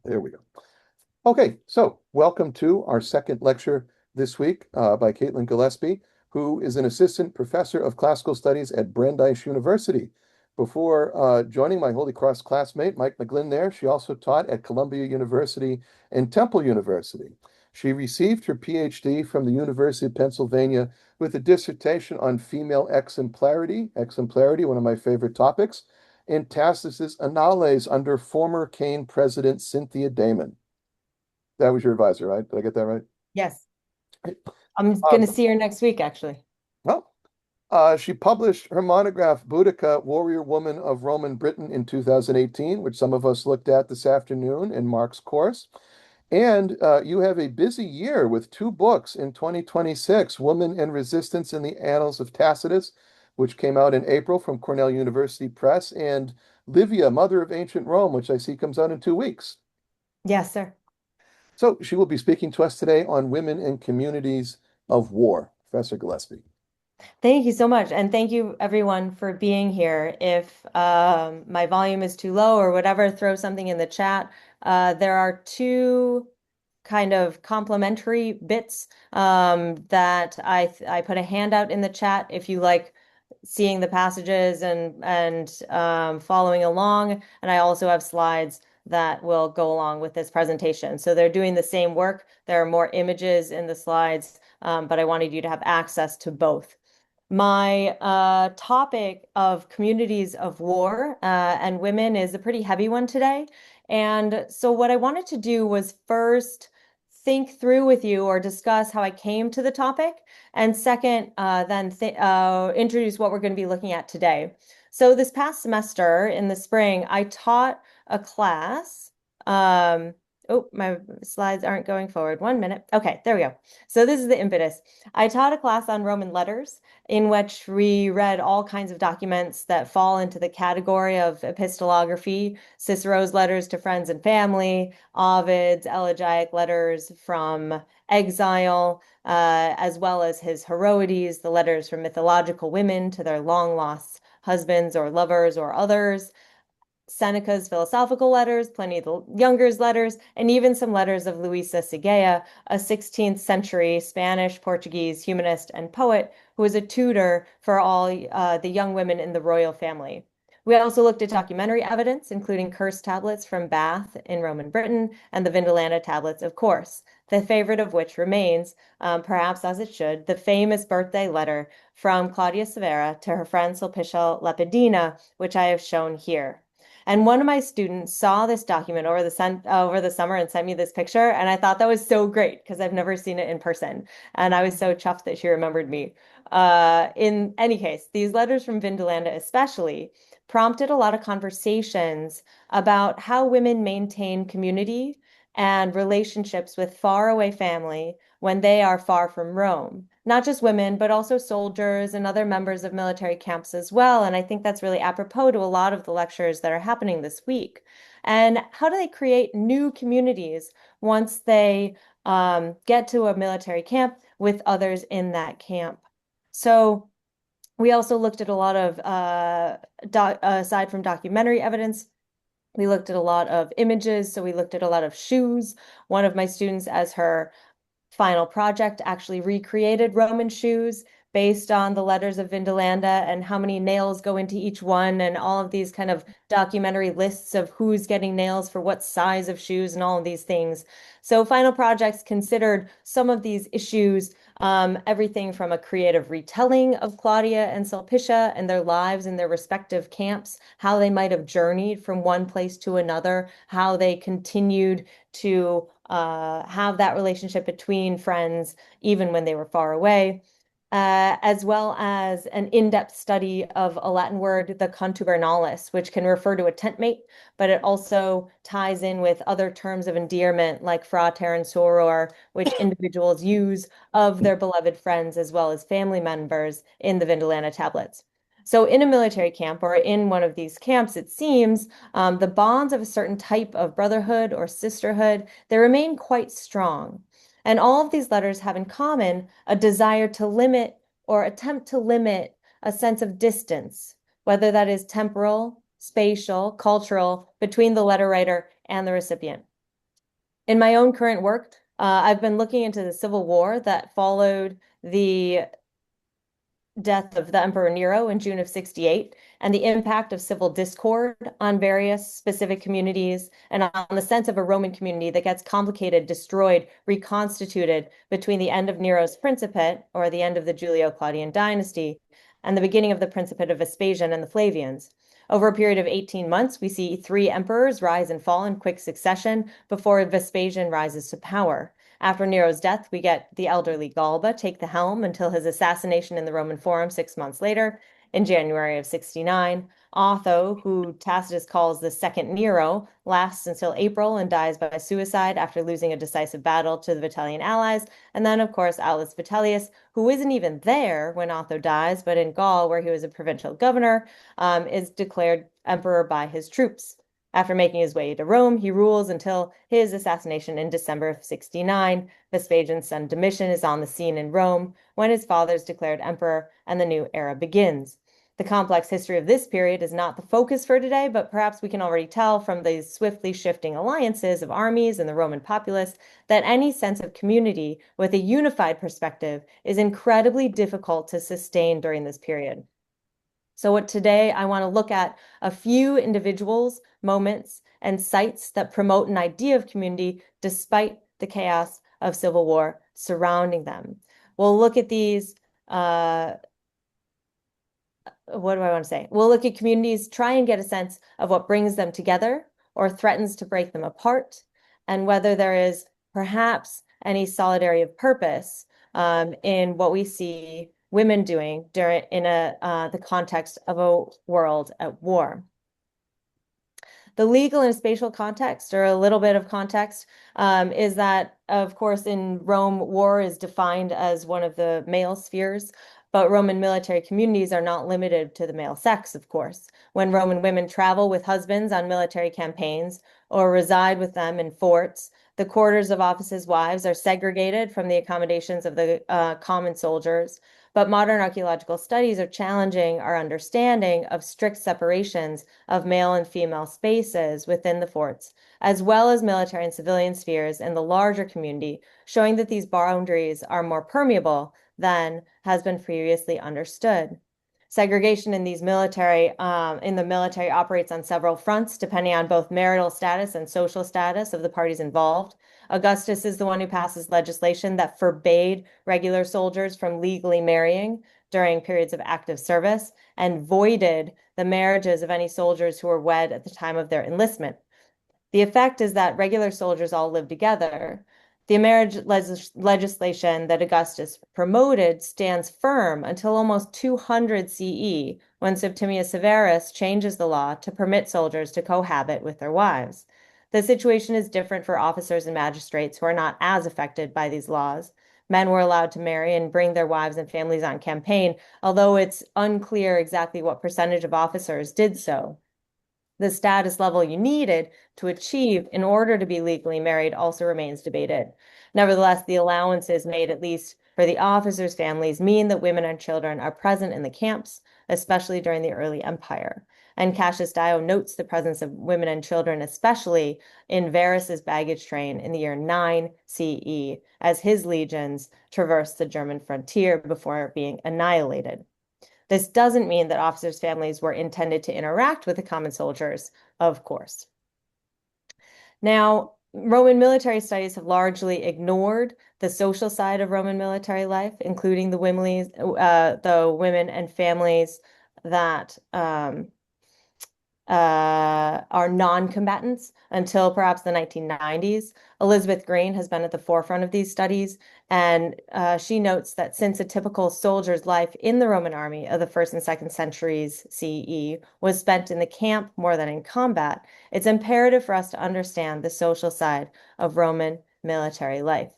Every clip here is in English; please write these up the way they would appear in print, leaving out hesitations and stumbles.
There we go. Okay, so welcome to our second lecture this week by Caitlin Gillespie, who is an assistant professor of classical studies at Brandeis University. Before joining my Holy Cross classmate, Mike McGlynn there, she also taught at Columbia University and Temple University. She received her PhD from the University of Pennsylvania with a dissertation on female exemplarity, one of my favorite topics, and Tacitus's Annales under former Kane President Cynthia Damon. That was your advisor, right? Did I get that right? Yes, I'm going Um, to see her next week, actually. well, she published her monograph, Boudica, Warrior Woman of Roman Britain in 2018, which some of us looked at this afternoon in Mark's course. And you have a busy year with two books in 2026, Woman and Resistance in the Annals of Tacitus, which came out in April from Cornell University Press, and Livia, Mother of Ancient Rome, which I see comes out in 2 weeks. Yes, sir. So she will be speaking to us today on women and communities of war. Professor Gillespie. Thank you so much. And thank you, everyone, for being here. If my volume is too low or whatever, throw something in the chat. There are two kind of complementary bits that I put a handout in the chat if you like seeing the passages and following along. And I also have slides that will go along with this presentation. So they're doing the same work. There are more images in the slides, but I wanted you to have access to both. My topic of communities of war and women is a pretty heavy one today. And so, what I wanted to do was first think through with you or discuss how I came to the topic, and second, then introduce what we're going to be looking at today. So, this past semester in the spring, I taught a class. Oh, my slides aren't going forward. 1 minute. Okay, there we go. So, this is the impetus. I taught a class on Roman letters in which we read all kinds of documents that fall into the category of epistolography, Cicero's letters to friends and family, Ovid's elegiac letters from exile, as well as his Heroides, the letters from mythological women to their long lost husbands or lovers or others. Seneca's philosophical letters, Pliny the Younger's letters, and even some letters of Luisa Sigea, a 16th century Spanish, Portuguese humanist and poet who was a tutor for all the young women in the royal family. We also looked at documentary evidence, including curse tablets from Bath in Roman Britain and the Vindolanda tablets, of course, the favorite of which remains, perhaps as it should, the famous birthday letter from Claudia Severa to her friend Sulpicia Lepidina, which I have shown here. And one of my students saw this document over the summer and sent me this picture, and I thought that was so great because I've never seen it in person, and I was so chuffed that she remembered me. In any case, these letters from Vindolanda especially prompted a lot of conversations about how women maintain community and relationships with faraway family when they are far from Rome. Not just women, but also soldiers and other members of military camps as well. And I think that's really apropos to a lot of the lectures that are happening this week. And how do they create new communities once they get to a military camp with others in that camp? So we also looked at a lot of, aside from documentary evidence, we looked at a lot of images. So we looked at a lot of shoes. One of my students, as her final project, actually recreated Roman shoes based on the letters of Vindolanda and how many nails go into each one, and all of these kind of documentary lists of who's getting nails for what size of shoes and all of these things. So final projects considered some of these issues, everything from a creative retelling of Claudia and Sulpicia and their lives in their respective camps, how they might have journeyed from one place to another, how they continued to have that relationship between friends even when they were far away, as well as an in-depth study of a Latin word, the contubernalis, which can refer to a tent mate, but it also ties in with other terms of endearment like frater and soror, which individuals use of their beloved friends as well as family members in the Vindolanda tablets. So in a military camp or in one of these camps, it seems the bonds of a certain type of brotherhood or sisterhood, they remain quite strong. And all of these letters have in common a desire to limit or attempt to limit a sense of distance, whether that is temporal, spatial, cultural between the letter writer and the recipient. In my own current work, I've been looking into the Civil War that followed the death of the Emperor Nero in June of 68 and the impact of civil discord on various specific communities and on the sense of a Roman community that gets complicated, destroyed, reconstituted between the end of Nero's principate, or the end of the Julio-Claudian dynasty, and the beginning of the principate of Vespasian and the Flavians. Over a period of 18 months, we see three emperors rise and fall in quick succession before Vespasian rises to power. After Nero's death, we get the elderly Galba take the helm until his assassination in the Roman Forum 6 months later, in January of 69. Otho, who Tacitus calls the second Nero, lasts until April and dies by suicide after losing a decisive battle to the Vitellian allies. And then, of course, Aulus Vitellius, who isn't even there when Otho dies, but in Gaul, where he was a provincial governor, is declared emperor by his troops. After making his way to Rome, he rules until his assassination in December of 69. Vespasian's son Domitian is on the scene in Rome when his father is declared emperor and the new era begins. The complex history of this period is not the focus for today, but perhaps we can already tell from the swiftly shifting alliances of armies and the Roman populace that any sense of community with a unified perspective is incredibly difficult to sustain during this period. So today I want to look at a few individuals, moments, and sites that promote an idea of community despite the chaos of civil war surrounding them. We'll look at these, what do I want to say? We'll look at communities, try and get a sense of what brings them together or threatens to break them apart, and whether there is perhaps any solidarity of purpose in what we see women doing during the context of a world at war. The legal and spatial context, or a little bit of context, is that, of course, in Rome, war is defined as one of the male spheres, but Roman military communities are not limited to the male sex, of course. When Roman women travel with husbands on military campaigns or reside with them in forts, the quarters of officers' wives are segregated from the accommodations of the common soldiers. But modern archaeological studies are challenging our understanding of strict separations of male and female spaces within the forts, as well as military and civilian spheres in the larger community, showing that these boundaries are more permeable than has been previously understood. Segregation in the military operates on several fronts, depending on both marital status and social status of the parties involved. Augustus is the one who passes legislation that forbade regular soldiers from legally marrying during periods of active service and voided the marriages of any soldiers who were wed at the time of their enlistment. The effect is that regular soldiers all live together. The marriage legislation that Augustus promoted stands firm until almost 200 CE, when Septimius Severus changes the law to permit soldiers to cohabit with their wives. The situation is different for officers and magistrates who are not as affected by these laws. Men were allowed to marry and bring their wives and families on campaign, although it's unclear exactly what percentage of officers did so. The status level you needed to achieve in order to be legally married also remains debated. Nevertheless, the allowances made, at least for the officers' families, mean that women and children are present in the camps, especially during the early empire. And Cassius Dio notes the presence of women and children, especially in Varus's baggage train in the year 9 CE, as his legions traversed the German frontier before being annihilated. This doesn't mean that officers' families were intended to interact with the common soldiers, of course. Now, Roman military studies have largely ignored the social side of Roman military life, including the women and families that are non-combatants until perhaps the 1990s. Elizabeth Green has been at the forefront of these studies, and she notes that since a typical soldier's life in the Roman army of the first and second centuries CE was spent in the camp more than in combat, it's imperative for us to understand the social side of Roman military life.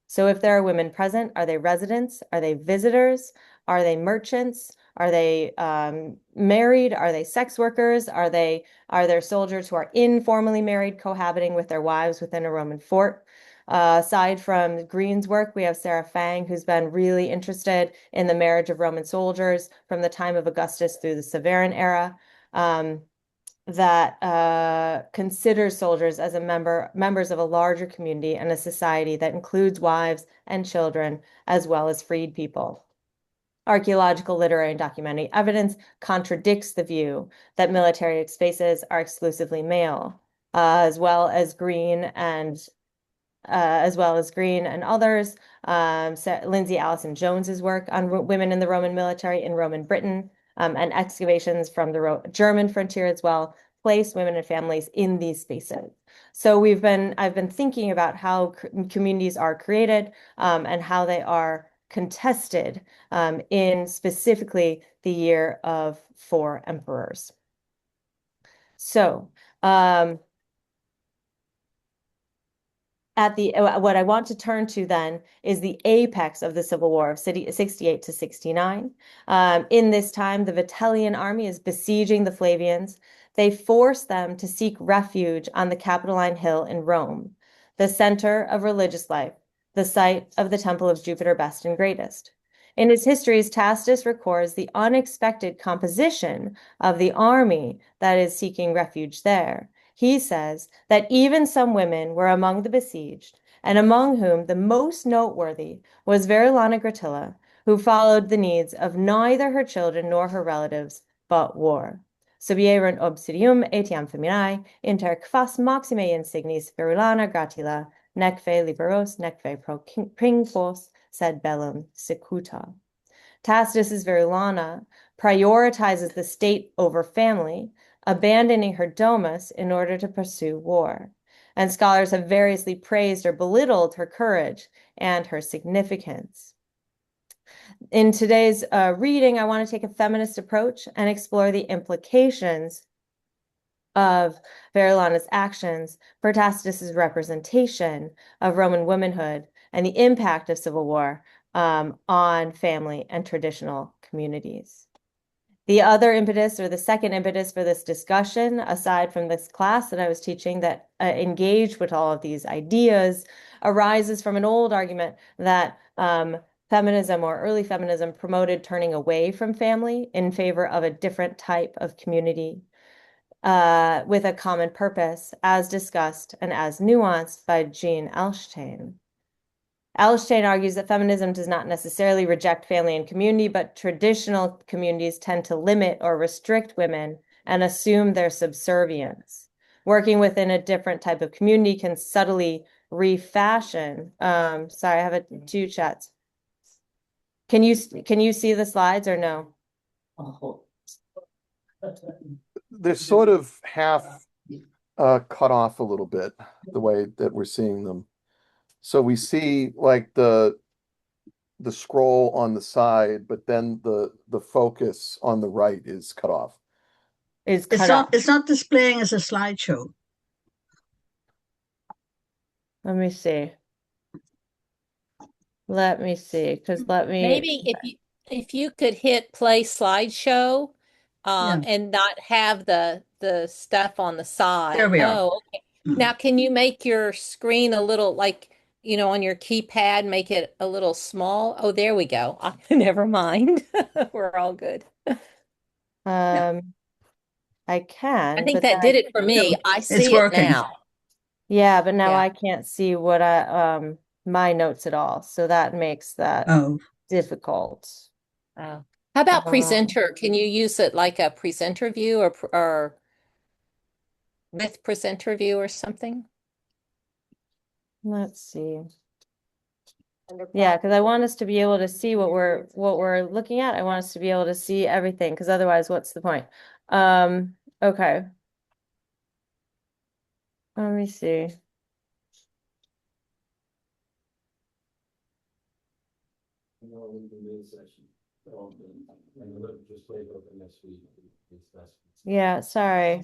So if there are women present, are they residents? Are they visitors? Are they merchants? Are they married? Are they sex workers? Are there soldiers who are informally married, cohabiting with their wives within a Roman fort? Aside from Green's work, we have Sarah Fang, who's been really interested in the marriage of Roman soldiers from the time of Augustus through the Severan era. that considers soldiers as members of a larger community and a society that includes wives and children as well as freed people. Archaeological, literary, and documentary evidence contradicts the view that military spaces are exclusively male, as well as Green and others. Lindsay Allison Jones's work on women in the Roman military in Roman Britain, and excavations from the German frontier as well place women and families in these spaces. So I've been thinking about how communities are created, and how they are contested, in specifically the year of 4 emperors. So, what I want to turn to then is the apex of the Civil War of 68 to 69. In this time, the Vitellian army is besieging the Flavians. They force them to seek refuge on the Capitoline Hill in Rome, the center of religious life, the site of the temple of Jupiter best and greatest. In his histories, Tacitus records the unexpected composition of the army that is seeking refuge there. He says that even some women were among the besieged, and among whom the most noteworthy was Verulana Gratilla, who followed the needs of neither her children nor her relatives, but war. Subierunt obsidium etiam feminae, inter quas maxime insignis Verulana Gratilla, necve liberos, necve pringfos, sed bellum secuta. Tacitus's Verulana prioritizes the state over family, abandoning her domus in order to pursue war. And scholars have variously praised or belittled her courage and her significance. In today's reading, I want to take a feminist approach and explore the implications of Verulana's actions for Tacitus's representation of Roman womanhood and the impact of civil war on family and traditional communities. The other impetus, or the second impetus for this discussion, aside from this class that I was teaching that engaged with all of these ideas, arises from an old argument that feminism or early feminism promoted turning away from family in favor of a different type of community with a common purpose, as discussed and as nuanced by Jean Elshtain. Elshtain argues that feminism does not necessarily reject family and community, but traditional communities tend to limit or restrict women and assume their subservience. Working within a different type of community can subtly refashion. Sorry, I have two chats. Can you see the slides or no? They're sort of half cut off a little bit, the way that we're seeing them. So we see like the scroll on the side, but then the focus on the right is cut off. Is cut off. It's not displaying as a slideshow. Let me see. Let me see, because Maybe if you could hit play slideshow, Yeah. and not have the stuff on the side. There we are. Oh, okay. Now, can you make your screen a little like, on your keypad, make it a little small? Oh, there we go. Never mind. We're all good. I can, I think but that did it for me. No, I it's see it working. now. yeah, but now Yeah. I can't see what my notes at all. So that makes that Oh, difficult. Oh. How about presenter? Can you use it like a presenter view or with presenter view or something? Let's see. Yeah, because I want us to be able to see what we're looking at. I want us to be able to see everything, because otherwise, what's the point? Okay. Let me see. Yeah, sorry.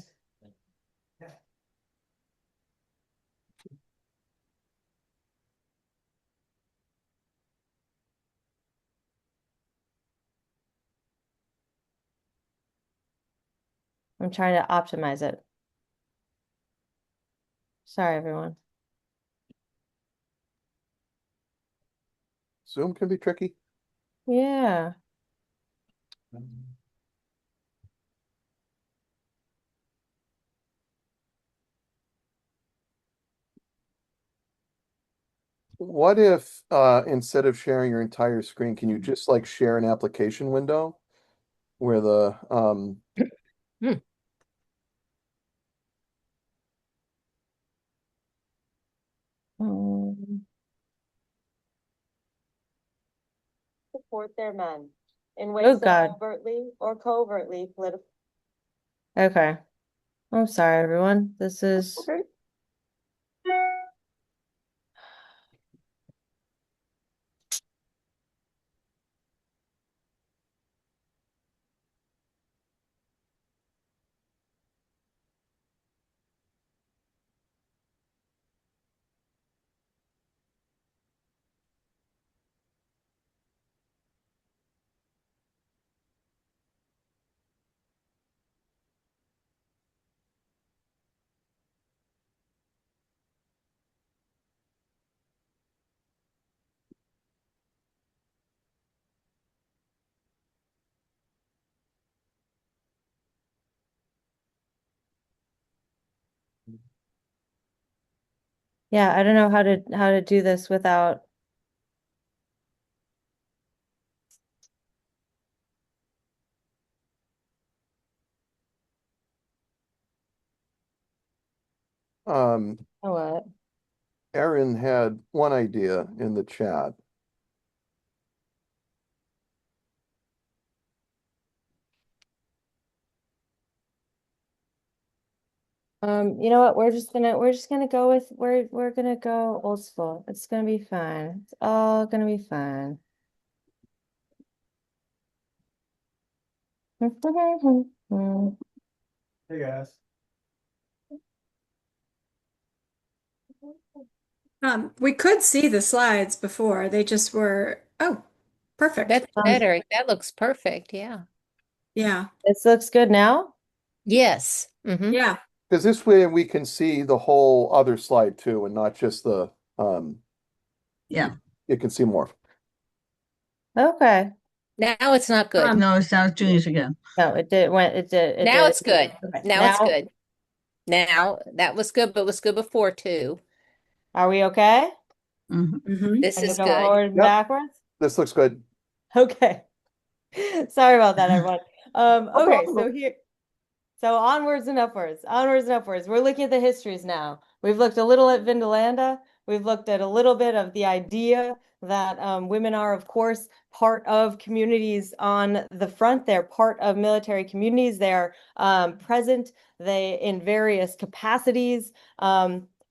I'm trying to optimize it. Sorry, everyone. Zoom can be tricky. Yeah. What if instead of sharing your entire screen, can you just like share an application window where the Hmm. Um, support their men in ways that are overtly or covertly political. Okay. I'm sorry, everyone. This is okay. yeah, I don't know how to do this without Um, what? Erin had one idea in the chat. You know what? We're just gonna go with we're gonna go old school. It's gonna be fine. It's all gonna be fine. Hey guys. We could see the slides before. They just were, oh, perfect. That's better. That looks perfect. Yeah. Yeah. This looks good now. Yes. Yeah. Because this way we can see the whole other slide too, and not just the Yeah. it can see more. Okay. Now it's not good. No, it's not doing it again. No, it Now did. it's good. Okay. Now it's good. Now that was good, but it was good before too. Are we okay? Mhm. This I can is go good. forward and Yep, backwards. this looks good. Okay. Sorry about that, everyone. No Okay, problem. so onwards and upwards, onwards and upwards. We're looking at the histories now. We've looked a little at Vindolanda. We've looked at a little bit of the idea that women are, of course, part of communities on the front. They're part of military communities. They're present in various capacities.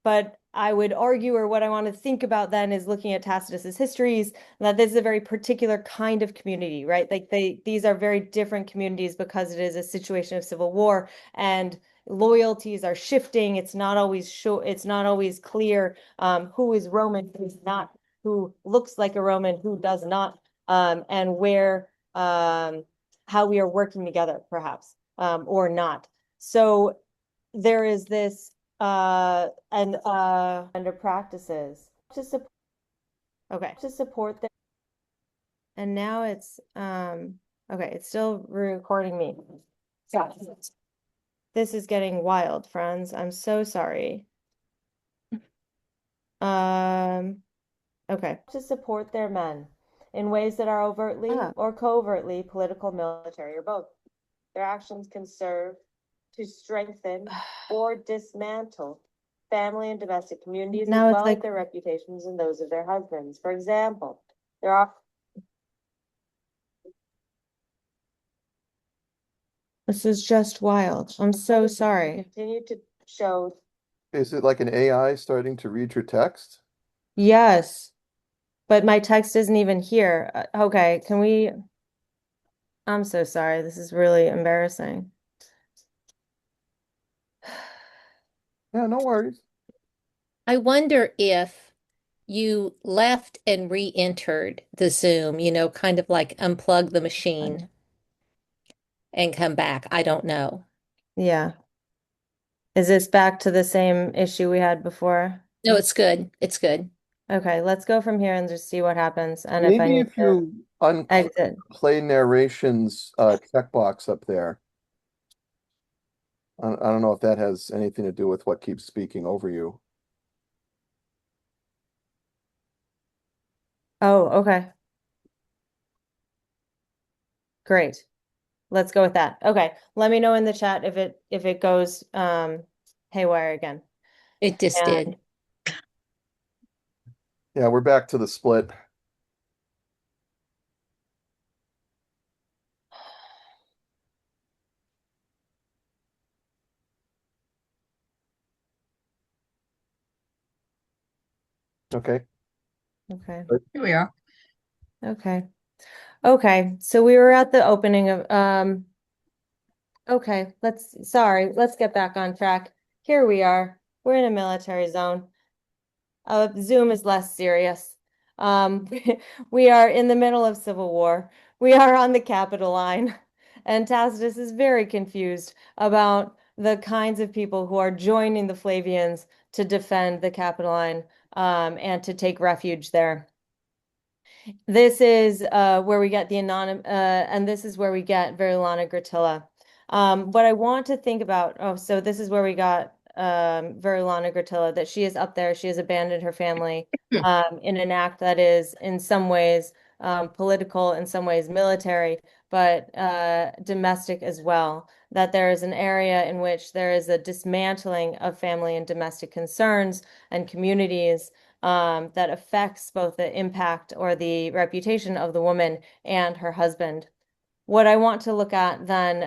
But I would argue, or what I want to think about then is looking at Tacitus's histories, that this is a very particular kind of community, right? Like these are very different communities because it is a situation of civil war and loyalties are shifting. It's not always it's not always clear who is Roman, who's not, who looks like a Roman, who does not, and where how we are working together, perhaps, or not. So there is this and under practices to support them. And now it's okay, it's still recording me. So this is getting wild, friends. I'm so sorry. Okay. To support their men in ways that are overtly or covertly political, military, or both. Their actions can serve to strengthen or dismantle family and domestic communities, as well as their reputations and those of their husbands. For example, there are This is just wild. I'm so sorry. Continue to show. Is it like an AI starting to read your text? Yes, but my text isn't even here. Okay, can we? I'm so sorry. This is really embarrassing. Yeah, no worries. I wonder if you left and re-entered the Zoom, kind of like unplug the machine and come back. I don't know. Yeah. Is this back to the same issue we had before? No, it's good. It's good. Okay, let's go from here and just see what happens. And if I Maybe need if to you unclick exit. play narrations checkbox up there. I don't know if that has anything to do with what keeps speaking over you. Oh, okay. Great. Let's go with that. Okay. Let me know in the chat if it goes haywire again. It just And did. Yeah, we're back to the split. Okay. okay. Here we are. Okay. Okay. So we were at the opening of okay, let's get back on track. Here we are. We're in a military zone. Zoom is less serious. Um, we are in the middle of civil war. We are on the Capitol line, and Tacitus is very confused about the kinds of people who are joining the Flavians to defend the Capitol line, and to take refuge there. This is where we get the and this is where we get Verilana Gratilla. What I want to think about, so this is where we got Verilana Gratilla, that she is up there. She has abandoned her family in an act that is in some ways political, in some ways military, but domestic as well. That there is an area in which there is a dismantling of family and domestic concerns and communities that affects both the impact or the reputation of the woman and her husband. What I want to look at then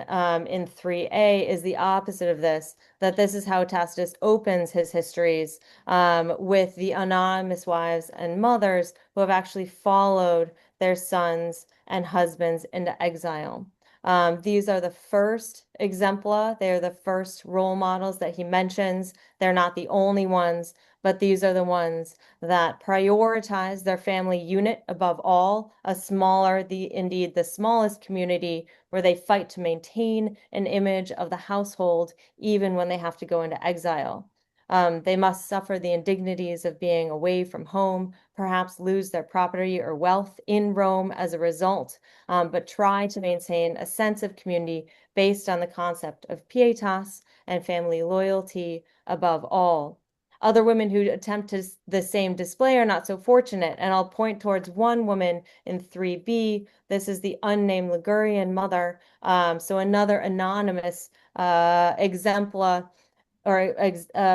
in 3a is the opposite of this, that this is how Tacitus opens his histories with the anonymous wives and mothers who have actually followed their sons and husbands into exile. These are the first exempla. They are the first role models that he mentions. They're not the only ones, but these are the ones that prioritize their family unit above all, indeed the smallest community, where they fight to maintain an image of the household even when they have to go into exile. They must suffer the indignities of being away from home, perhaps lose their property or wealth in Rome as a result, but try to maintain a sense of community based on the concept of pietas and family loyalty above all. Other women who attempt the same display are not so fortunate, and I'll point towards one woman in 3b. This is the unnamed Ligurian mother, so another anonymous exempla, or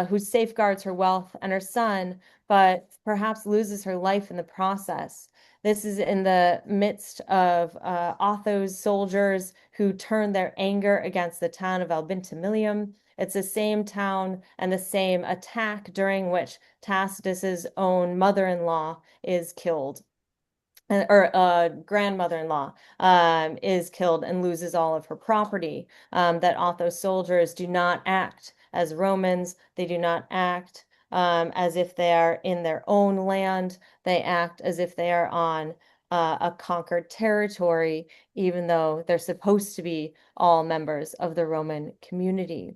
who safeguards her wealth and her son, but perhaps loses her life in the process. This is in the midst of Otho's soldiers who turn their anger against the town of Albintimillium. It's the same town and the same attack during which Tacitus's own mother-in-law is killed, or grandmother-in-law is killed and loses all of her property. That Otho's soldiers do not act as Romans. They do not act as if they are in their own land. They act as if they are on a conquered territory, even though they're supposed to be all members of the Roman community.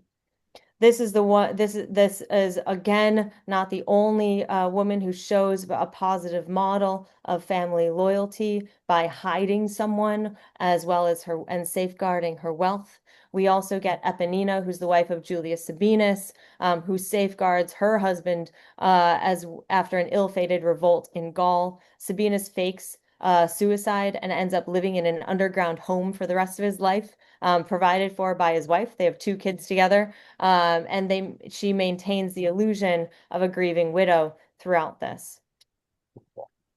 This is the one, this is again not the only woman who shows a positive model of family loyalty by hiding someone as well as her and safeguarding her wealth. We also get Eponina, who's the wife of Julius Sabinus, who safeguards her husband as after an ill-fated revolt in Gaul. Sabinus fakes suicide and ends up living in an underground home for the rest of his life, provided for by his wife. They have two kids together, and she maintains the illusion of a grieving widow throughout this.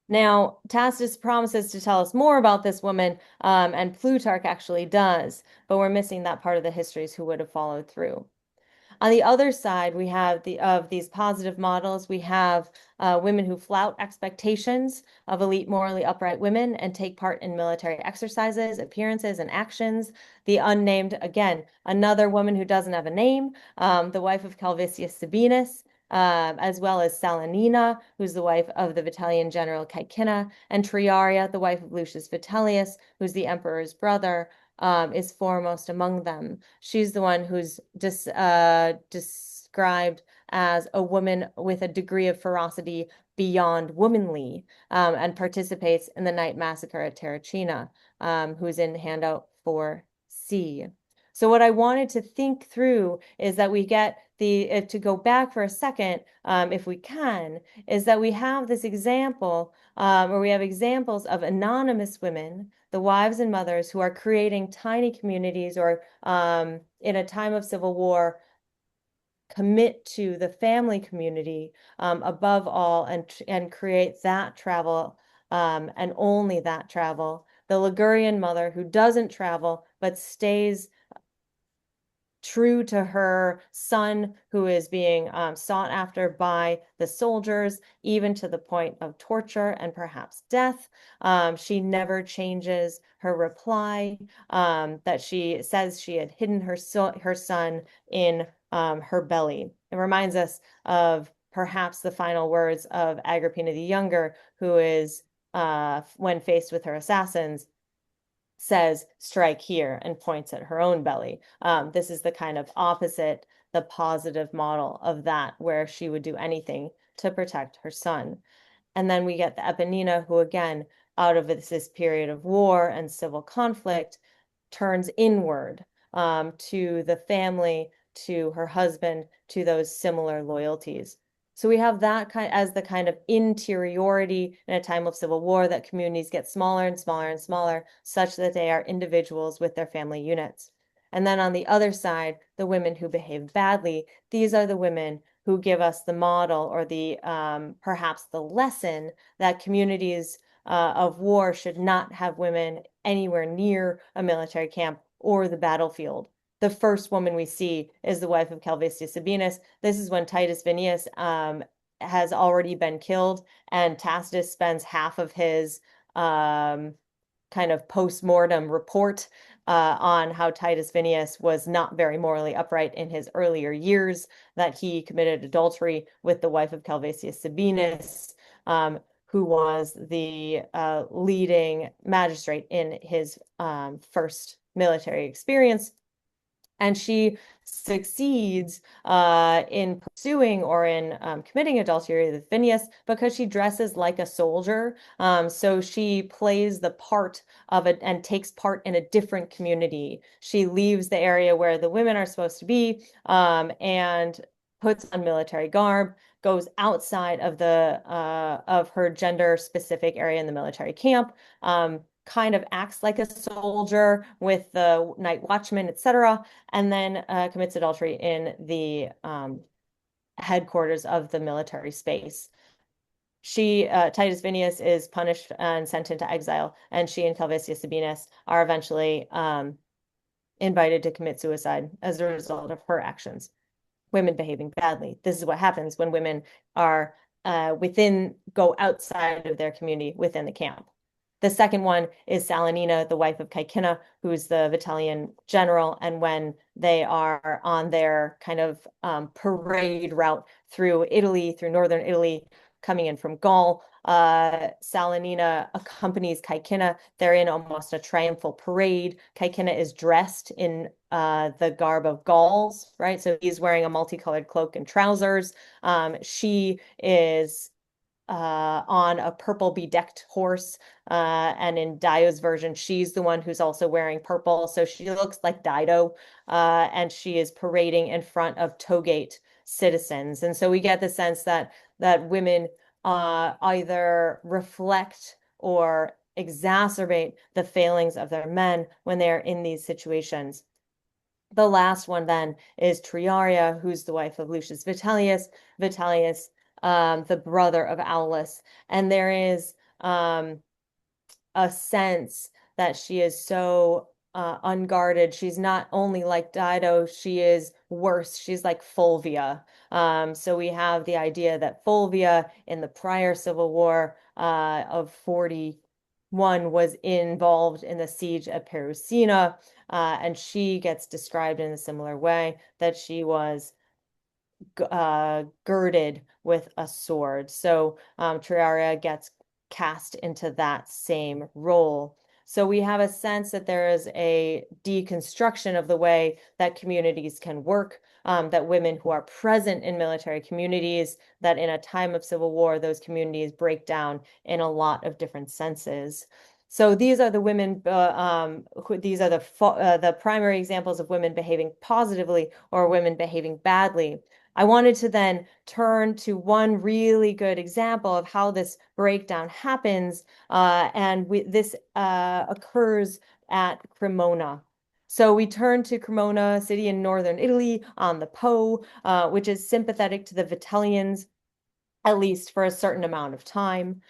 Now, Tacitus promises to tell us more about this woman, and Plutarch actually does, but we're missing that part of the histories who would have followed through. On the other side, we have these positive models. We have women who flout expectations of elite, morally upright women and take part in military exercises, appearances, and actions. The unnamed, again, another woman who doesn't have a name, the wife of Calvisius Sabinus, as well as Salanina, who's the wife of the Vitellian general Caecina, and Triaria, the wife of Lucius Vitellius, who's the emperor's brother, is foremost among them. She's the one who's described as a woman with a degree of ferocity beyond womanly, and participates in the night massacre at Terracina, who's in handout 4C. So what I wanted to think through is that we get to go back for a second, if we can, is that we have this example, or we have examples of anonymous women, the wives and mothers who are creating tiny communities, or in a time of civil war, commit to the family community above all, and create that travel, and only that travel. The Ligurian mother who doesn't travel but stays true to her son, who is being sought after by the soldiers, even to the point of torture and perhaps death. She never changes her reply, that she says she had hidden her son in her belly. It reminds us of perhaps the final words of Agrippina the Younger, who is, when faced with her assassins, says, strike here, and points at her own belly. This is the kind of opposite, the positive model of that, where she would do anything to protect her son. And then we get the Eponina, who again, out of this period of war and civil conflict, turns inward, to the family, to her husband, to those similar loyalties. So we have that kind as the kind of interiority in a time of civil war, that communities get smaller and smaller and smaller, such that they are individuals with their family units. And then on the other side, the women who behave badly, these are the women who give us the model, or the perhaps the lesson, that communities of war should not have women anywhere near a military camp or the battlefield. The first woman we see is the wife of Calvisius Sabinus. This is when Titus Vinius has already been killed, and Tacitus spends half of his kind of post-mortem report on how Titus Vinius was not very morally upright in his earlier years, that he committed adultery with the wife of Calvisius Sabinus, who was the leading magistrate in his first military experience. And she succeeds in pursuing, or in committing adultery with Phineas, because she dresses like a soldier. So she plays the part of it and takes part in a different community. She leaves the area where the women are supposed to be, and puts on military garb, goes outside of the of her gender specific area in the military camp, kind of acts like a soldier with the night watchman, etc., and then commits adultery in the headquarters of the military space. Titus Vinius is punished and sent into exile, and she and Calvisius Sabinus are eventually invited to commit suicide as a result of her actions. Women behaving badly. This is what happens when women are go outside of their community within the camp. The second one is Salanina, the wife of Caecina, who's the Vitellian general. And when they are on their kind of parade route through Italy, through northern Italy, coming in from Gaul, Salanina accompanies Caecina. They're in almost a triumphal parade. Caecina is dressed in the garb of Gauls, right? So he's wearing a multicolored cloak and trousers. She is on a purple bedecked horse. And in Dio's version, she's the one who's also wearing purple. So she looks like Dido, and she is parading in front of Togate citizens. And so we get the sense that women either reflect or exacerbate the failings of their men when they're in these situations. The last one then is Triaria, who's the wife of Lucius Vitellius. Vitellius, the brother of Aulus. And there is a sense that she is so unguarded. She's not only like Dido, she is worse. She's like Fulvia. So we have the idea that Fulvia in the prior civil war of 41 was involved in the siege of Perucina, and she gets described in a similar way, that she was girded with a sword. So Triaria gets cast into that same role. So we have a sense that there is a deconstruction of the way that communities can work, that women who are present in military communities, that in a time of civil war, those communities break down in a lot of different senses. So these are the women, these are the primary examples of women behaving positively or women behaving badly. I wanted to then turn to one really good example of how this breakdown happens, and this occurs at Cremona. So we turn to Cremona, a city in northern Italy on the Po, which is sympathetic to the Vitellians, at least for a certain amount of time.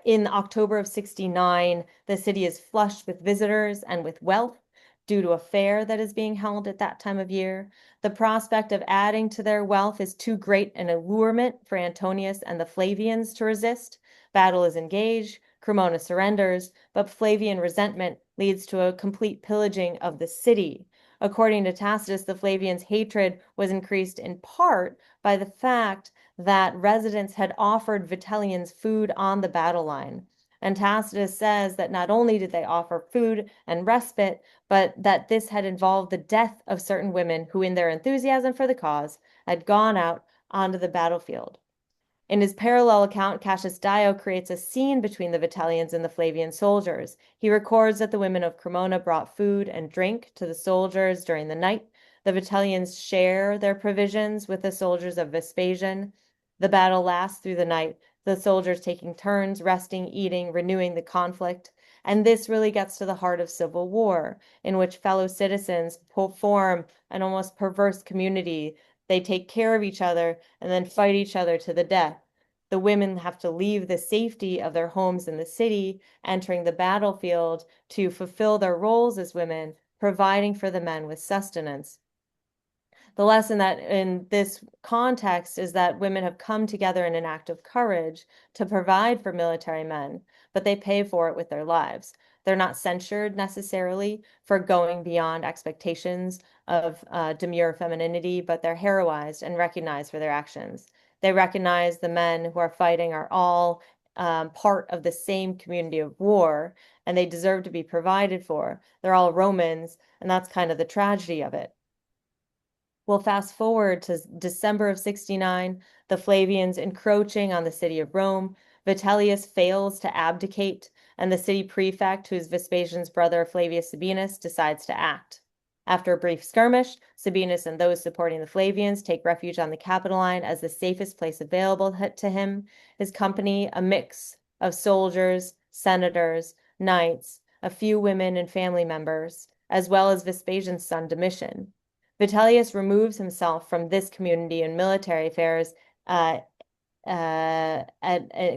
In October of 69, the city is flushed with visitors and with wealth due to a fair that is being held at that time of year. The prospect of adding to their wealth is too great an allurement for Antonius and the Flavians to resist. Battle is engaged, Cremona surrenders, but Flavian resentment leads to a complete pillaging of the city. According to Tacitus, the Flavians' hatred was increased in part by the fact that residents had offered Vitellians food on the battle line. And Tacitus says that not only did they offer food and respite, but that this had involved the death of certain women who, in their enthusiasm for the cause, had gone out onto the battlefield. In his parallel account, Cassius Dio creates a scene between the Vitellians and the Flavian soldiers. He records that the women of Cremona brought food and drink to the soldiers during the night. The Vitellians share their provisions with the soldiers of Vespasian. The battle lasts through the night, the soldiers taking turns, resting, eating, renewing the conflict. And this really gets to the heart of civil war, in which fellow citizens form an almost perverse community. They take care of each other and then fight each other to the death. The women have to leave the safety of their homes in the city, entering the battlefield to fulfill their roles as women, providing for the men with sustenance. The lesson that in this context is that women have come together in an act of courage to provide for military men, but they pay for it with their lives. They're not censured necessarily for going beyond expectations of demure femininity, but they're heroized and recognized for their actions. They recognize the men who are fighting are all part of the same community of war, and they deserve to be provided for. They're all Romans, and that's kind of the tragedy of it. We'll fast forward to December of 69, the Flavians encroaching on the city of Rome. Vitellius fails to abdicate, and the city prefect, who is Vespasian's brother Flavius Sabinus, decides to act. After a brief skirmish, Sabinus and those supporting the Flavians take refuge on the Capitoline as the safest place available to him. His company, a mix of soldiers, senators, knights, a few women and family members, as well as Vespasian's son Domitian. Vitellius removes himself from this community in military affairs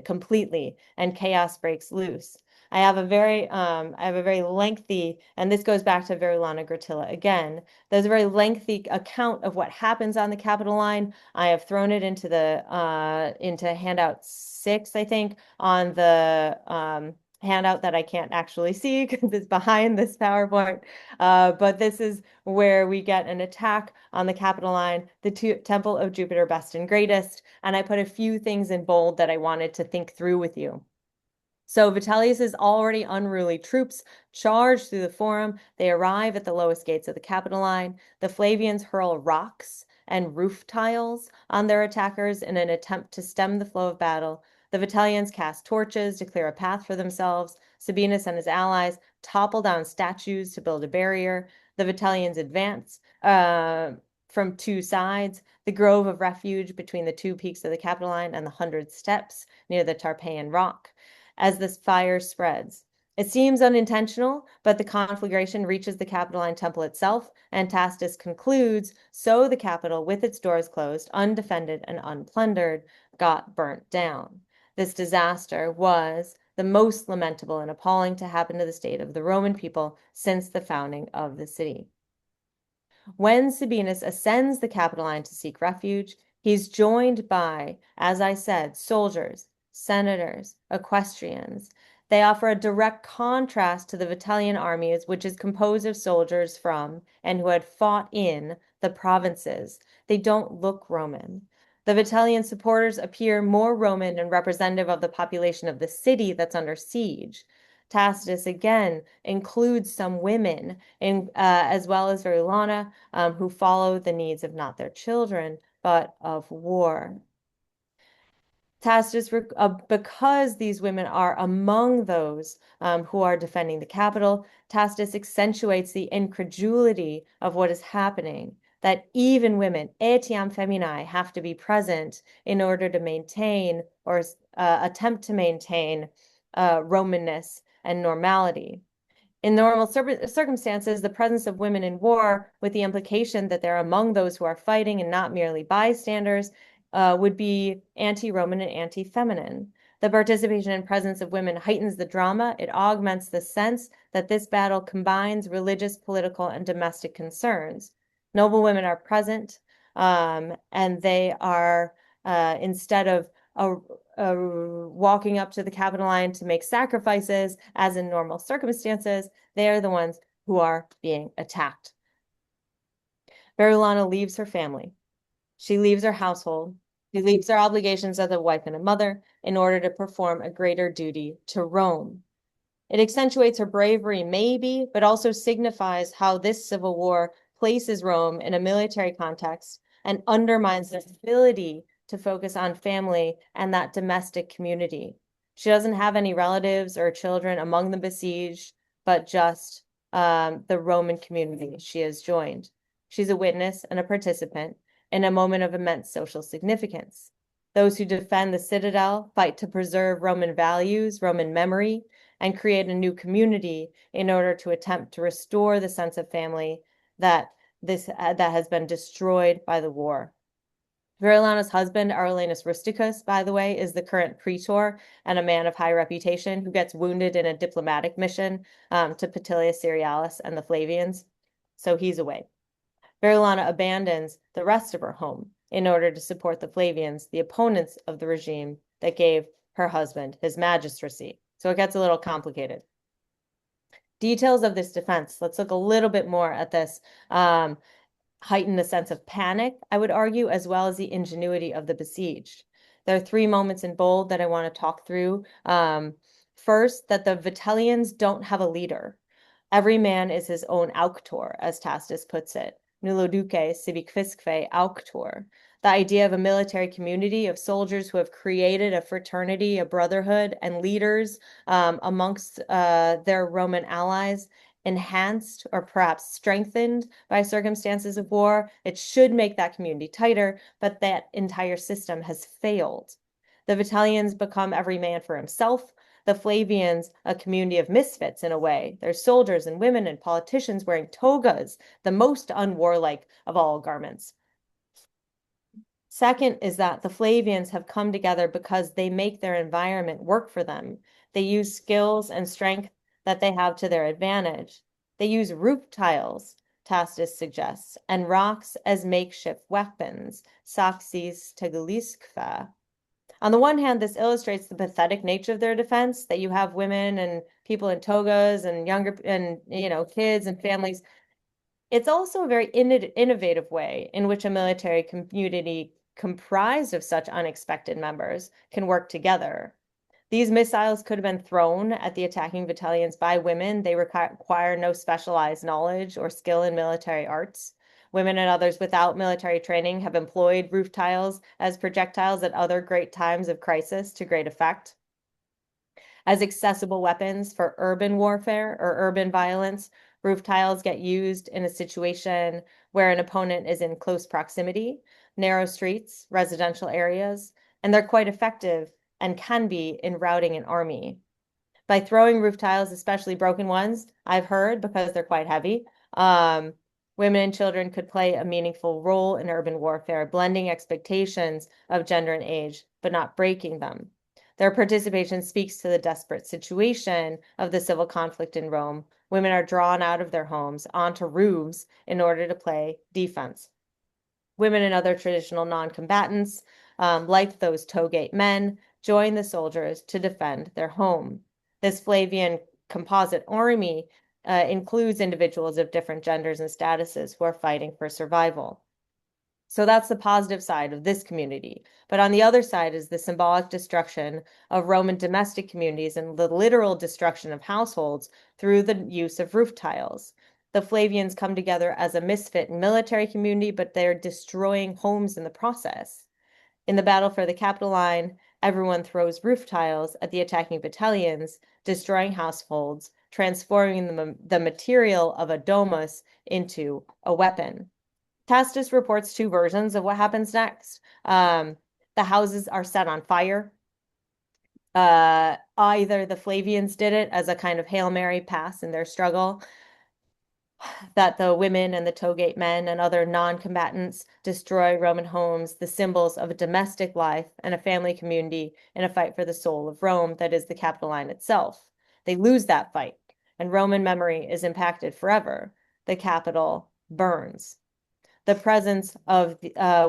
completely, and chaos breaks loose. I have a very lengthy, and this goes back to Verulana Gratilla again. There's a very lengthy account of what happens on the Capitoline. I have thrown it into the into handout 6, I think, on the handout that I can't actually see because it's behind this PowerPoint. But this is where we get an attack on the Capitoline, the Temple of Jupiter Best and Greatest, and I put a few things in bold that I wanted to think through with you. So Vitellius's already unruly troops charge through the forum. They arrive at the lowest gates of the Capitoline. The Flavians hurl rocks and roof tiles on their attackers in an attempt to stem the flow of battle. The Vitellians cast torches to clear a path for themselves. Sabinus and his allies topple down statues to build a barrier. The Vitellians advance from two sides, the grove of refuge between the two peaks of the Capitoline and the 100 Steps near the Tarpeian Rock. As this fire spreads, it seems unintentional, but the conflagration reaches the Capitoline Temple itself, and Tacitus concludes, so the Capitol, with its doors closed, undefended and unplundered, got burnt down. This disaster was the most lamentable and appalling to happen to the state of the Roman people since the founding of the city. When Sabinus ascends the Capitoline to seek refuge, he's joined by, as I said, soldiers, senators, equestrians. They offer a direct contrast to the Vitellian armies, which is composed of soldiers from and who had fought in the provinces. They don't look Roman. The Vitellian supporters appear more Roman and representative of the population of the city that's under siege. Tacitus again includes some women as well as Verulana, who follow the needs of not their children, but of war. Tacitus, because these women are among those who are defending the capital, Tacitus accentuates the incredulity of what is happening, that even women, etiam feminae, have to be present in order to maintain or attempt to maintain Romanness and normality. In normal circumstances, the presence of women in war, with the implication that they're among those who are fighting and not merely bystanders, would be anti-Roman and anti-feminine. The participation and presence of women heightens the drama. It augments the sense that this battle combines religious, political, and domestic concerns. Noble women are present, and they are, instead of walking up to the Capitol line to make sacrifices, as in normal circumstances, they are the ones who are being attacked. Verulana leaves her family. She leaves her household. She leaves her obligations as a wife and a mother in order to perform a greater duty to Rome. It accentuates her bravery, maybe, but also signifies how this civil war places Rome in a military context and undermines their ability to focus on family and that domestic community. She doesn't have any relatives or children among the besieged, but just the Roman community she has joined. She's a witness and a participant in a moment of immense social significance. Those who defend the citadel fight to preserve Roman values, Roman memory, and create a new community in order to attempt to restore the sense of family that has been destroyed by the war. Verulana's husband, Arulenus Rusticus, by the way, is the current praetor and a man of high reputation who gets wounded in a diplomatic mission to Petilius Cerealis and the Flavians. So he's away. Verulana abandons the rest of her home in order to support the Flavians, the opponents of the regime that gave her husband his magistracy. So it gets a little complicated. Details of this defense. Let's look a little bit more at this. Heighten the sense of panic, I would argue, as well as the ingenuity of the besieged. There are 3 moments in bold that I want to talk through. First, that the Vitellians don't have a leader. Every man is his own auctor, as Tacitus puts it. Nullo duce sibi quisque auctor. The idea of a military community of soldiers who have created a fraternity, a brotherhood, and leaders amongst their Roman allies, enhanced or perhaps strengthened by circumstances of war. It should make that community tighter, but that entire system has failed. The Vitellians become every man for himself. The Flavians, a community of misfits in a way. There's soldiers and women and politicians wearing togas, the most unwarlike of all garments. Second is that the Flavians have come together because they make their environment work for them. They use skills and strength that they have to their advantage. They use roof tiles, Tacitus suggests, and rocks as makeshift weapons, saxis tegulisque. On the one hand, this illustrates the pathetic nature of their defense, that you have women and people in togas and younger and kids and families. It's also a very innovative way in which a military community comprised of such unexpected members can work together. These missiles could have been thrown at the attacking Vitellians by women. They require no specialized knowledge or skill in military arts. Women and others without military training have employed roof tiles as projectiles at other great times of crisis to great effect. As accessible weapons for urban warfare or urban violence, roof tiles get used in a situation where an opponent is in close proximity, narrow streets, residential areas, and they're quite effective and can be in routing an army. By throwing roof tiles, especially broken ones, I've heard, because they're quite heavy, women and children could play a meaningful role in urban warfare, blending expectations of gender and age, but not breaking them. Their participation speaks to the desperate situation of the civil conflict in Rome. Women are drawn out of their homes onto roofs in order to play defense. Women and other traditional non-combatants, like those Togate men, join the soldiers to defend their home. This Flavian composite army includes individuals of different genders and statuses who are fighting for survival. So that's the positive side of this community. But on the other side is the symbolic destruction of Roman domestic communities and the literal destruction of households through the use of roof tiles. The Flavians come together as a misfit military community, but they're destroying homes in the process. In the battle for the Capitoline, Everyone throws roof tiles at the attacking battalions, destroying households, transforming the material of a domus into a weapon. Tacitus reports two versions of what happens next. The houses are set on fire. Either the Flavians did it as a kind of Hail Mary pass in their struggle, that the women and the Togate men and other non-combatants destroy Roman homes, the symbols of a domestic life and a family community in a fight for the soul of Rome, that is the Capitoline itself. They lose that fight, and Roman memory is impacted forever. The Capitol burns. The presence of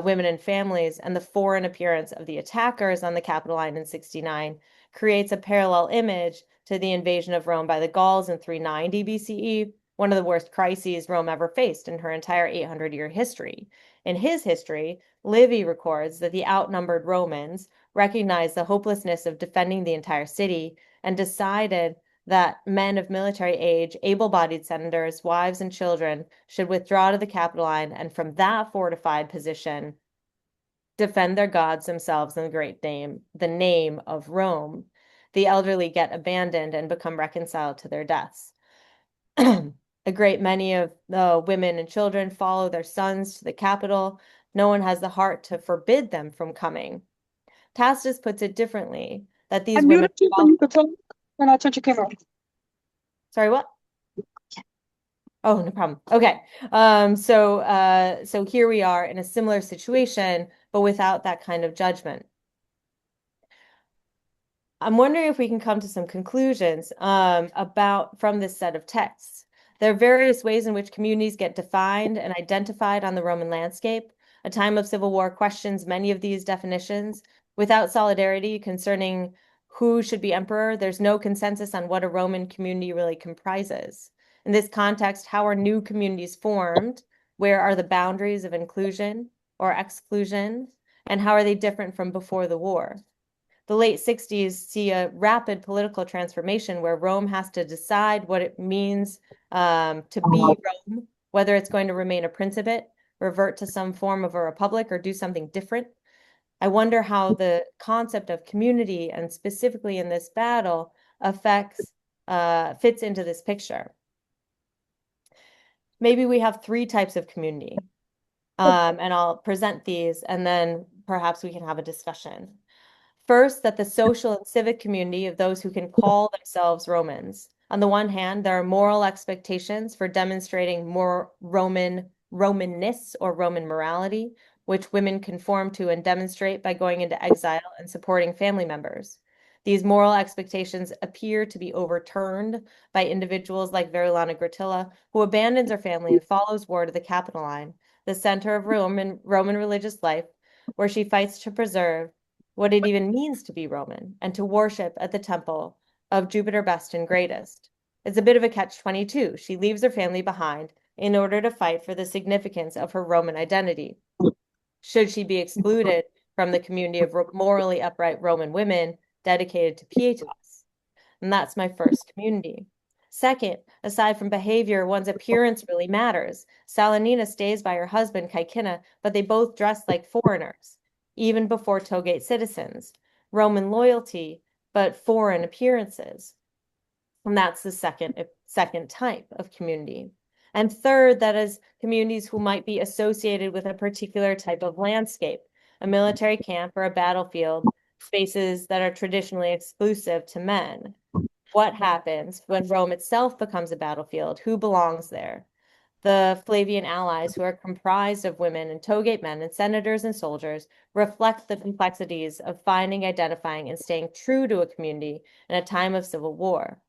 women and families and the foreign appearance of the attackers on the Capitoline in 69 creates a parallel image to the invasion of Rome by the Gauls in 390 BCE, one of the worst crises Rome ever faced in her entire 800-year history. In his history, Livy records that the outnumbered Romans recognized the hopelessness of defending the entire city and decided that men of military age, able-bodied senators, wives, and children should withdraw to the Capitoline and from that fortified position defend their gods themselves in the name of Rome. The elderly get abandoned and become reconciled to their deaths. A great many of the women and children follow their sons to the capital. No one has the heart to forbid them from coming. Tacitus puts it differently, that these women... When I touch your camera. Sorry, what? Oh, no problem. Okay. So here we are in a similar situation, but without that kind of judgment. I'm wondering if we can come to some conclusions from this set of texts. There are various ways in which communities get defined and identified on the Roman landscape. A time of civil war questions many of these definitions. Without solidarity concerning who should be emperor, there's no consensus on what a Roman community really comprises. In this context, how are new communities formed? Where are the boundaries of inclusion or exclusion? And how are they different from before the war? The late 60s see a rapid political transformation where Rome has to decide what it means to be Rome, whether it's going to remain a principate, revert to some form of a republic, or do something different. I wonder how the concept of community, and specifically in this battle, fits into this picture. Maybe we have three types of community, and I'll present these, and then perhaps we can have a discussion. First, that the social and civic community of those who can call themselves Romans. On the one hand, there are moral expectations for demonstrating more Romanness or Roman morality, which women conform to and demonstrate by going into exile and supporting family members. These moral expectations appear to be overturned by individuals like Verulana Gratilla, who abandons her family and follows war to the Capitoline, the center of Roman religious life, where she fights to preserve what it even means to be Roman and to worship at the temple of Jupiter best and greatest. It's a bit of a catch-22. She leaves her family behind in order to fight for the significance of her Roman identity. Should she be excluded from the community of morally upright Roman women dedicated to pietas? And that's my first community. Second, aside from behavior, one's appearance really matters. Salanina stays by her husband, Caecina, but they both dress like foreigners, even before Togate citizens. Roman loyalty, but foreign appearances. And that's the second type of community. And third, that is communities who might be associated with a particular type of landscape, a military camp or a battlefield, spaces that are traditionally exclusive to men. What happens when Rome itself becomes a battlefield? Who belongs there? The Flavian allies, who are comprised of women and Togate men and senators and soldiers, reflect the complexities of finding, identifying, and staying true to a community in a time of civil war.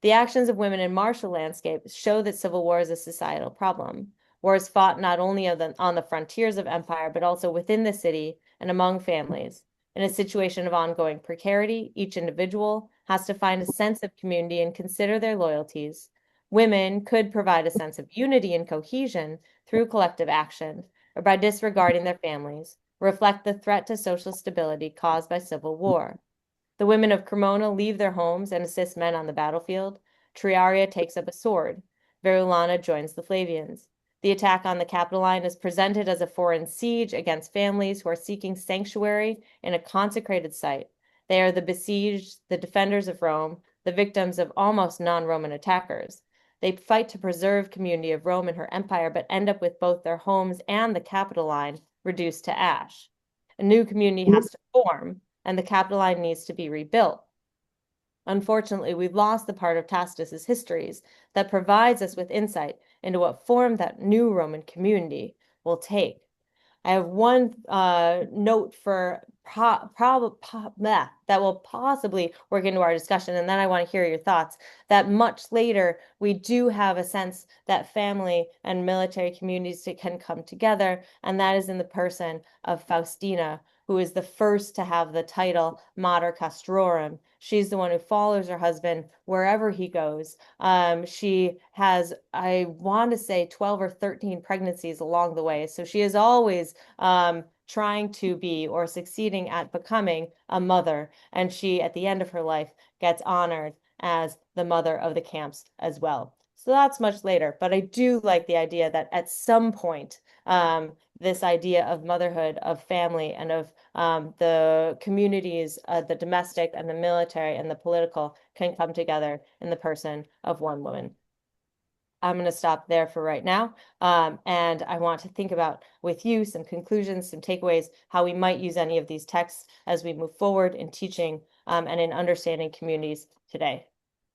The actions of women in martial landscapes show that civil war is a societal problem. War is fought not only on the frontiers of empire, but also within the city and among families. In a situation of ongoing precarity, each individual has to find a sense of community and consider their loyalties. Women could provide a sense of unity and cohesion through collective action, or by disregarding their families, reflect the threat to social stability caused by civil war. The women of Cremona leave their homes and assist men on the battlefield. Triaria takes up a sword. Verulana joins the Flavians. The attack on the Capitoline is presented as a foreign siege against families who are seeking sanctuary in a consecrated site, They are the besieged, the defenders of Rome, the victims of almost non-Roman attackers. They fight to preserve community of Rome and her empire, but end up with both their homes and the Capitoline reduced to ash. A new community has to form, and the Capitoline needs to be rebuilt. Unfortunately, we've lost the part of Tacitus's histories that provides us with insight into what form that new Roman community will take. I have one note for that will possibly work into our discussion, and then I want to hear your thoughts. That much later, we do have a sense that family and military communities can come together, and that is in the person of Faustina, who is the first to have the title Mater Castrorum. She's the one who follows her husband wherever he goes. She has, I want to say, 12 or 13 pregnancies along the way. So she is always trying to be or succeeding at becoming a mother. And she, at the end of her life, gets honored as the mother of the camps as well. So that's much later. But I do like the idea that at some point, this idea of motherhood, of family, and of the communities, the domestic and the military and the political can come together in the person of one woman. I'm going to stop there for right now. And I want to think about with you some conclusions, some takeaways, how we might use any of these texts as we move forward in teaching and in understanding communities today.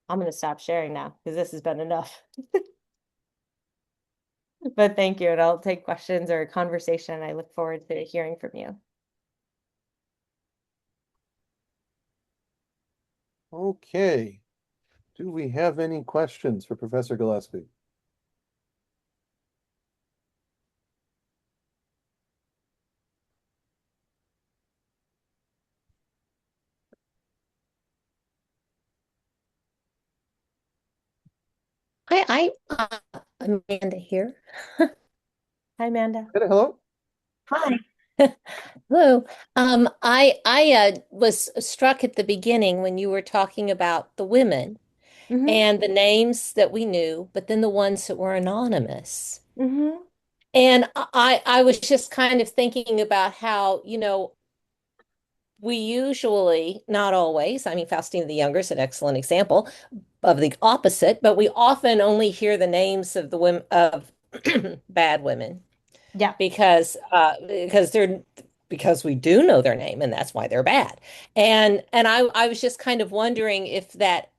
I'm going to stop sharing now because this has been enough. But thank you, and I'll take questions or conversation. I look forward to hearing from you. Okay. Do we have any questions for Professor Gillespie? Amanda here. Hi, Amanda. Hello. Hi. Hello. I was struck at the beginning when you were talking about the women Mm-hmm. and the names that we knew, but then the ones that were anonymous. Mm-hmm. And I was just kind of thinking about how, we usually, not always, I mean, Faustina the Younger is an excellent example of the opposite, but we often only hear the names of the women of bad women Yeah. because we do know their name and that's why they're bad. And I was just kind of wondering if that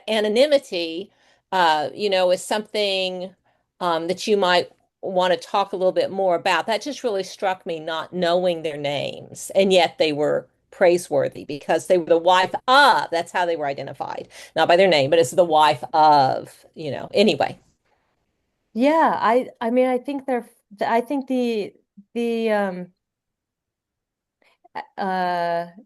anonymity is something that you might want to talk a little bit more about. That just really struck me, not knowing their names, and yet they were praiseworthy because they were the wife of, that's how they were identified, not by their name, but as the wife of, anyway. Yeah, I mean I think the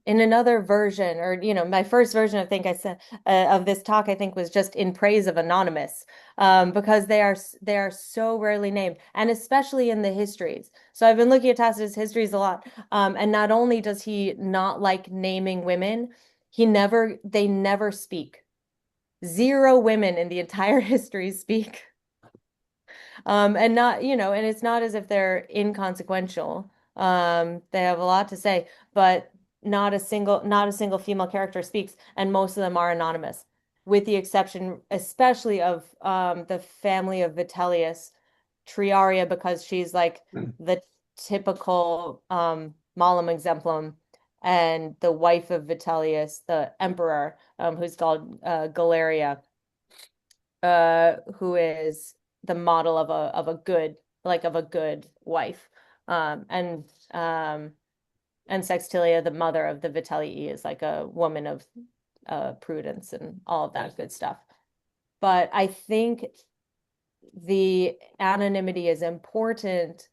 in another version, or my first version, I think I said of this talk, I think was just in praise of Anonymous, because they are so rarely named, and especially in the histories. So I've been looking at Tacitus' histories a lot, and not only does he not like naming women, they never speak. Zero women in the entire history speak. And not, and it's not as if they're inconsequential. They have a lot to say, but not a single female character speaks, and most of them are anonymous, with the exception, especially of the family of Vitellius, Triaria, because she's like the typical malum exemplum, and the wife of Vitellius, the emperor, who's called Galeria, who is the model of a good of a good wife. And Sextilia, the mother of the Vitellii, is like a woman of prudence and all of that good stuff. But I think the anonymity is important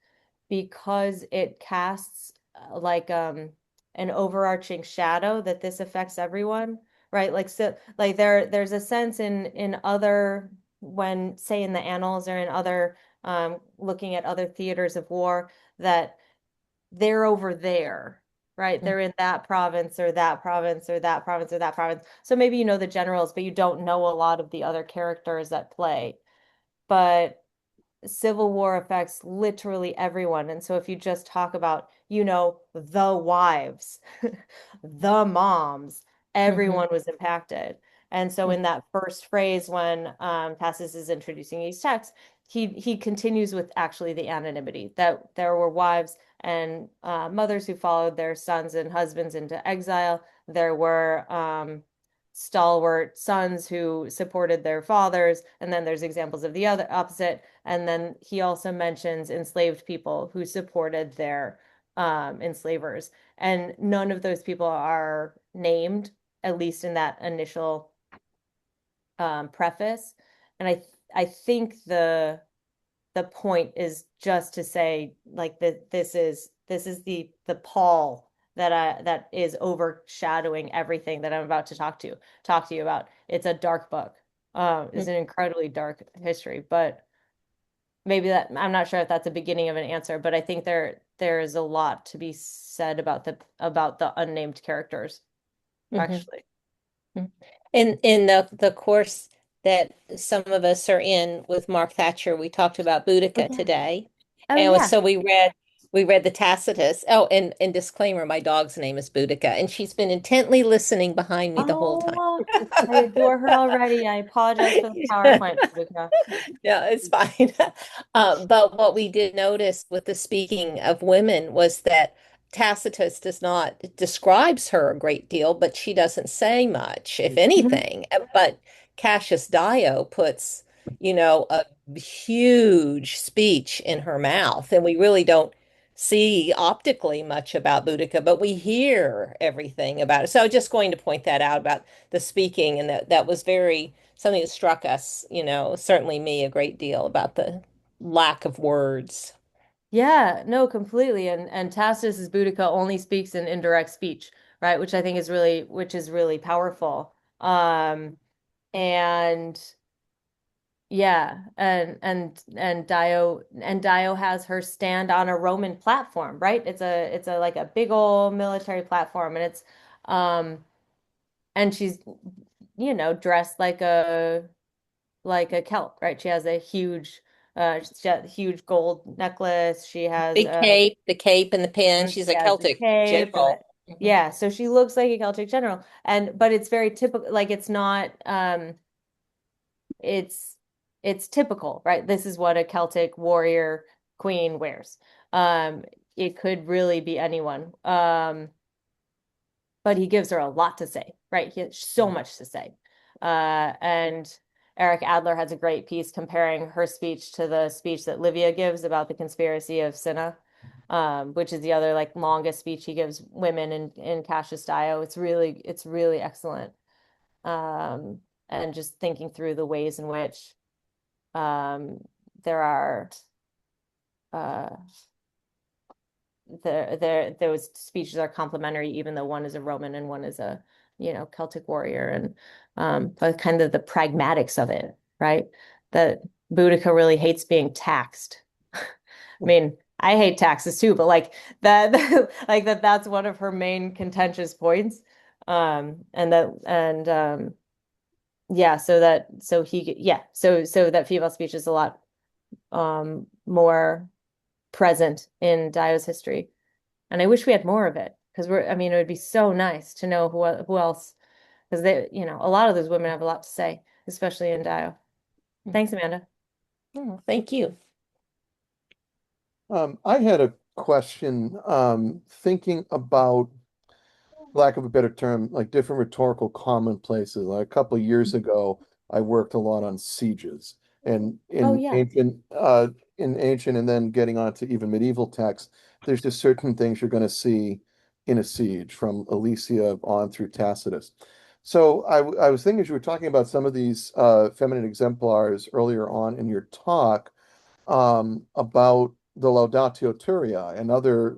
because it casts an overarching shadow that this affects everyone, right? Like, so like there's a sense in other, when say in the annals or in other looking at other theaters of war, that they're over there, right? They're in that province or that province or that province or that province. So maybe you know the generals, but you don't know a lot of the other characters at play. But Civil War affects literally everyone. And so if you just talk about, the wives, the moms, everyone was impacted. And so in that first phrase, when Tacitus is introducing these texts, he continues with actually the anonymity that there were wives and mothers who followed their sons and husbands into exile. There were stalwart sons who supported their fathers, and then there's examples of the other opposite. And then he also mentions enslaved people who supported their enslavers, and none of those people are named, at least in that initial preface. And I think the point is just to say like that this is the pall that is overshadowing everything that I'm about to talk to you about. It's a dark book. It's an incredibly dark history, but maybe that I'm not sure if that's a beginning of an answer, but I think there is a lot to be said about the unnamed characters, actually. In the course that some of us are in with Mark Thatcher, we talked about Oh Boudica yeah. today. Oh And yeah. so we read the Tacitus. Oh, and disclaimer, my dog's name is Boudica, and she's been intently listening behind me the whole time. Oh, I adore her already. I apologize for the PowerPoint, Luca. Yeah, it's fine. But what we did notice with the speaking of women was that Tacitus does not describes her a great deal, but she doesn't say much, if anything. But Cassius Dio puts, a huge speech in her mouth, and we really don't see optically much about Boudica, but we hear everything about it. So I was just going to point that out about the speaking, and that was very something that struck us, certainly me a great deal about the lack of words. Yeah, no, completely. And Tacitus's Boudica only speaks in indirect speech, right? Which I think which is really powerful. And yeah, and Dio has her stand on a Roman platform, right? It's a like a big old military platform, and it's um and she's dressed like a Celt, right? She has a huge gold necklace. She has Big cape, the cape and the pin. She's a she has a Celtic cape and general. Mhm. yeah, so she looks like a Celtic general. But it's very typical, like it's not it's it's typical, right? This is what a Celtic warrior queen wears. Um it could really be anyone. But he gives her a lot to say, right? He has so much to say. And Eric Adler has a great piece comparing her speech to the speech that Livia gives about the conspiracy of Cinna, which is the other like longest speech he gives women in Cassius Dio. It's really excellent. Um, and just thinking through the ways in which um, there are uh, those speeches are complementary, even though one is a Roman and one is a, Celtic warrior, and but kind of the pragmatics of it, right? That Boudica really hates being taxed. I mean, I hate taxes too, but like that, like that's one of her main contentious points. Yeah, so that female speech is a lot more present in Dio's history. And I wish we had more of it because I mean, it would be so nice to know who else, because a lot of those women have a lot to say, especially in Dio. Thanks, Amanda. Oh, thank you. I had a question, thinking about, lack of a better term, like different rhetorical commonplaces. Like a couple of years ago, I worked a lot on sieges, and Oh yeah. in ancient, and then getting on to even medieval texts, there's just certain things you're going to see in a siege from Alesia on through Tacitus. So I was thinking as you were talking about some of these feminine exemplars earlier on in your talk, about the Laudatio Turiae, another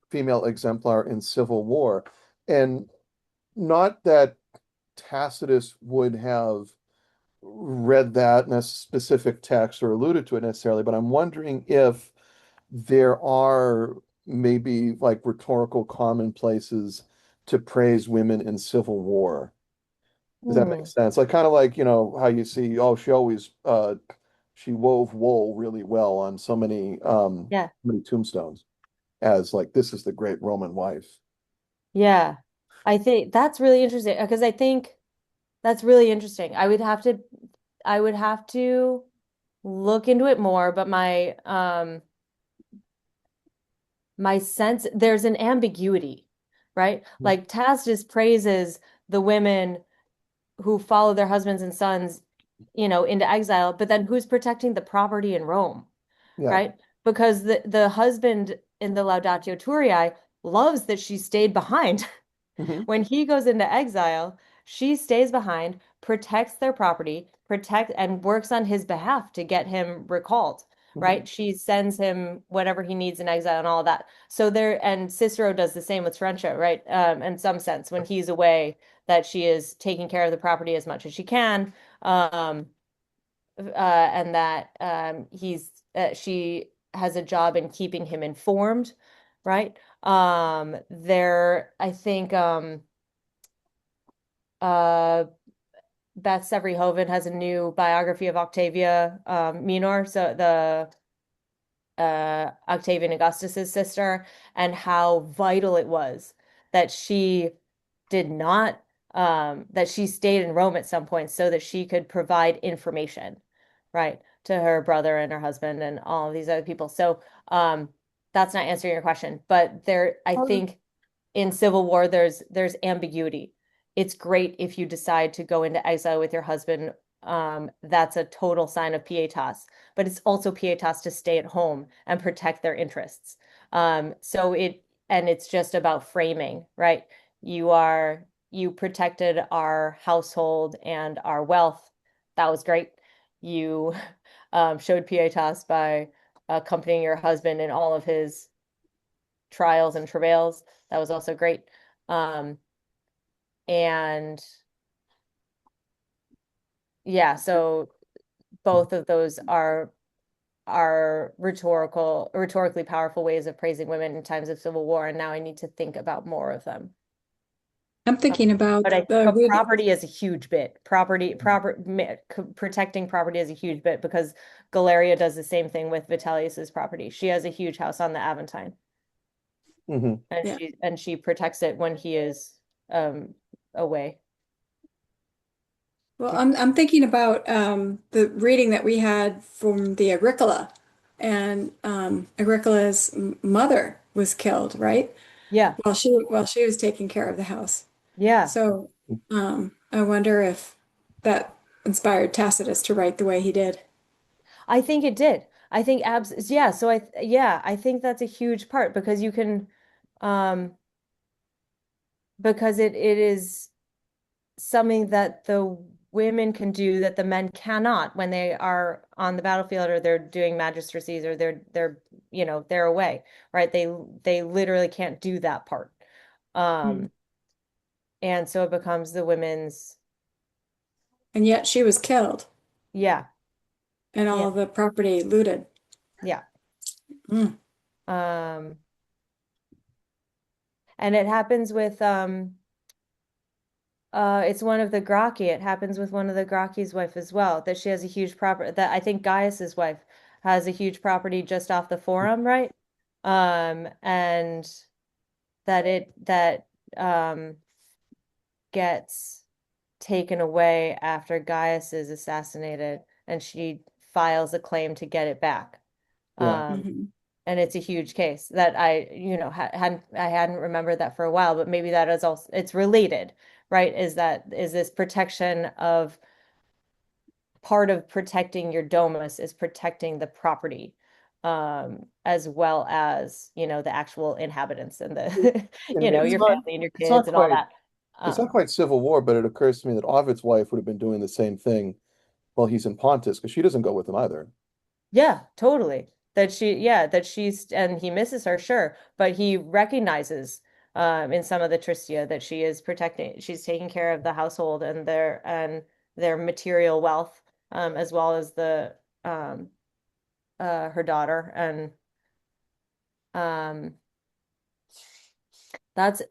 female exemplar in Civil War. And not that Tacitus would have read that in a specific text or alluded to it necessarily, but I'm wondering if there are maybe like rhetorical commonplaces to praise women in Civil War. Does that make Hmm. sense? Like kind of like, how you see, oh, she wove wool really well on Yeah. many tombstones as like this is the great Roman wife. Yeah. I think that's really interesting because I think that's really interesting. I would have to look into it more, but my sense there's an ambiguity, right? Like Tacitus praises the women who follow their husbands and sons, into exile, but then who's protecting the property in Rome, Yeah. right? Because the husband in the Laudatio Turiae loves that she stayed behind. Hmm. When he goes into exile, she stays behind, protects their property, protect and works on his behalf to get him recalled, Hmm. right? She sends him whatever he needs in exile and all of that. So there, and Cicero does the same with Terentia, right? In some sense, when he's away, that she is taking care of the property as much as she can, and that she has a job in keeping him informed, right? I think uh Beth Severy-Hoven has a new biography of Octavia Minor, so the Octavian Augustus's sister, and how vital it was that she did not that she stayed in Rome at some point so that she could provide information, right, to her brother and her husband and all of these other people. So that's not answering your question, but I think in civil war there's ambiguity. It's great if you decide to go into exile with your husband. That's a total sign of pietas, but it's also pietas to stay at home and protect their interests. It's just about framing, right? You protected our household and our wealth. That was great. You showed pietas by accompanying your husband in all of his trials and travails. That was also great. Um, and yeah, so both of those are rhetorically powerful ways of praising women in times of civil war, and now I need to think about more of them. I'm thinking about the But reading. property is a huge bit. Protecting property is a huge bit because Galeria does the same thing with Vitellius's property. She has a huge house on the Aventine, Hmm. and Yeah. she protects it when he is away. Well, I'm thinking about the reading that we had from the Agricola, and Agricola's mother was killed, right? Yeah, While she was taking care of the house. yeah. So I wonder if that inspired Tacitus to write the way he did. I think it did. I think abs yeah, so I think that's a huge part because you can um because it is something that the women can do that the men cannot when they are on the battlefield or they're doing magistracies or they're away, right? They literally can't do that part. Hmm. Um and so it becomes the women's And yet she was killed yeah, and yeah, all the property looted. yeah. Mm. Um and it happens with it's one of the Gracchi. It happens with one of the Gracchi's wife as well, that she has a huge property that I think Gaius's wife has a huge property just off the Forum, right? And that um gets taken away after Gaius is assassinated, and she files a claim to get it back. Yeah. Mhm. And it's a huge case that I hadn't remembered that for a while, but maybe that is also it's related, right? Is this protection of part of protecting your domus is protecting the property, as well as, the actual inhabitants and the, And it's your not family and your it's not kids and all quite that. it's not Um, quite civil war, but it occurs to me that Ovid's wife would have been doing the same thing while he's in Pontus because she doesn't go with him either. Yeah, totally. That she's, and he misses her, sure, but he recognizes in some of the Tristia that she's taking care of the household and their material wealth, as well as the um her daughter. And um that's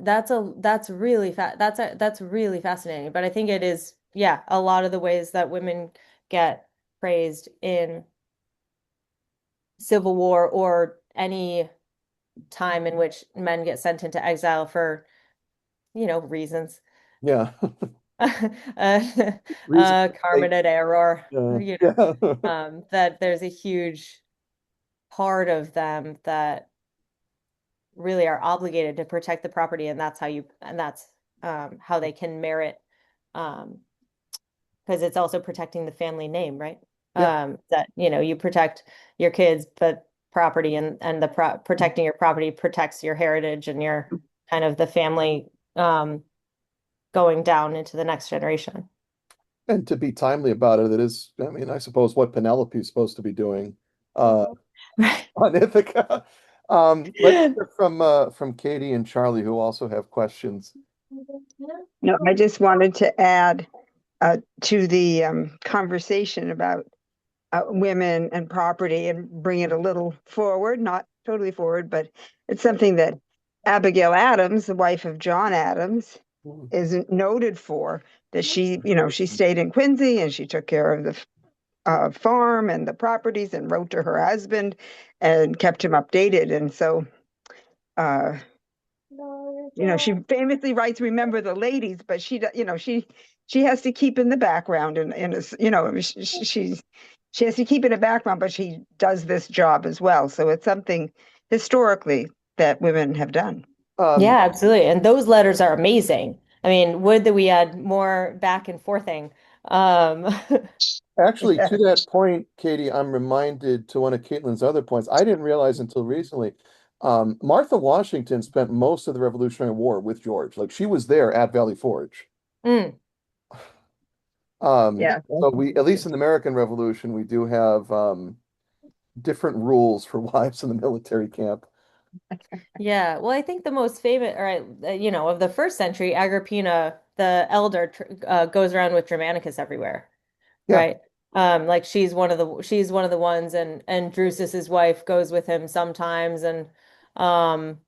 really fascinating. But I think it is, yeah, a lot of the ways that women get praised in Civil War or any time in which men get sent into exile for, reasons. Yeah. uh, Reason. Carmen et error, Yeah. that there's a huge part of them that really are obligated to protect the property, and that's how they can merit, um, because it's also protecting the family name, right? Yeah. That, you protect your kids, but property and protecting your property protects your heritage and your kind of the family, going down into the next generation. And to be timely about it, it is, I mean, I suppose what Penelope is supposed to be doing on Ithaca. Let's hear from Katie and Charlie, who also have questions. No, I just wanted to add to the conversation about women and property and bring it a little forward, not totally forward, but it's something that Abigail Adams, the wife of John Adams, is noted for. That she stayed in Quincy and she took care of the farm and the properties and wrote to her husband and kept him updated. And so, uh, she famously writes, "Remember the ladies," but she has to keep in the background she has to keep in the background, but she does this job as well. So it's something historically that women have done. Um, Yeah, absolutely. And those letters are amazing. I mean, would that we had more back and forthing. Um, Actually, Yeah. to that point, Katie, I'm reminded to one of Caitlin's other points. I didn't realize until recently. Martha Washington spent most of the Revolutionary War with George. Like she was there at Valley Forge. mm, Yeah. So we, at least in the American Revolution, we do have different rules for wives in the military camp. yeah. Well, I think the most famous, or of the first century, Agrippina the elder goes around with Germanicus everywhere, Yeah. right? Like she's one of the ones, and Drusus's wife goes with him sometimes, um,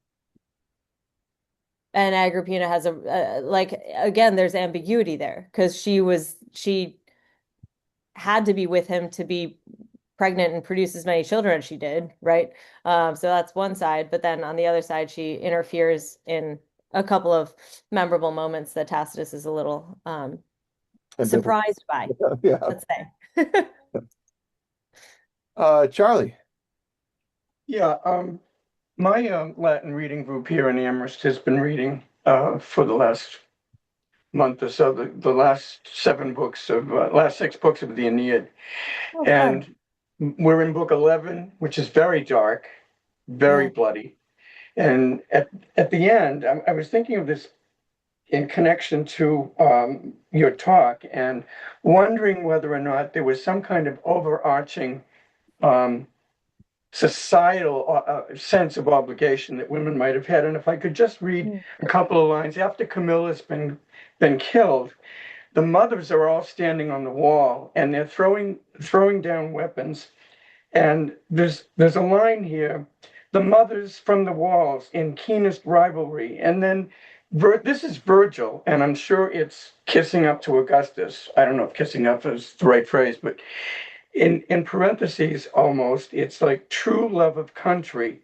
and Agrippina has like again, there's ambiguity there because she had to be with him to be pregnant and produce as many children as she did, right? So that's one side, but then on the other side, she interferes in a couple of memorable moments that Tacitus is a little Ambivalent. surprised by, Yeah. let's say. Charlie. Yeah, my Latin reading group here in Amherst has been reading for the last month or so the last 6 books of the Aeneid, Oh, fun. and we're in book 11, which is very dark, very Yeah. bloody. And at the end, I was thinking of this in connection to your talk and wondering whether or not there was some kind of overarching um, societal sense of obligation that women might have had. And if I could just read Mm. a couple of lines after Camilla's been killed, the mothers are all standing on the wall and they're throwing down weapons. And there's a line here: the mothers from the walls in keenest rivalry. And then this is Virgil, and I'm sure it's kissing up to Augustus. I don't know if kissing up is the right phrase, but in parentheses almost, it's like true love of country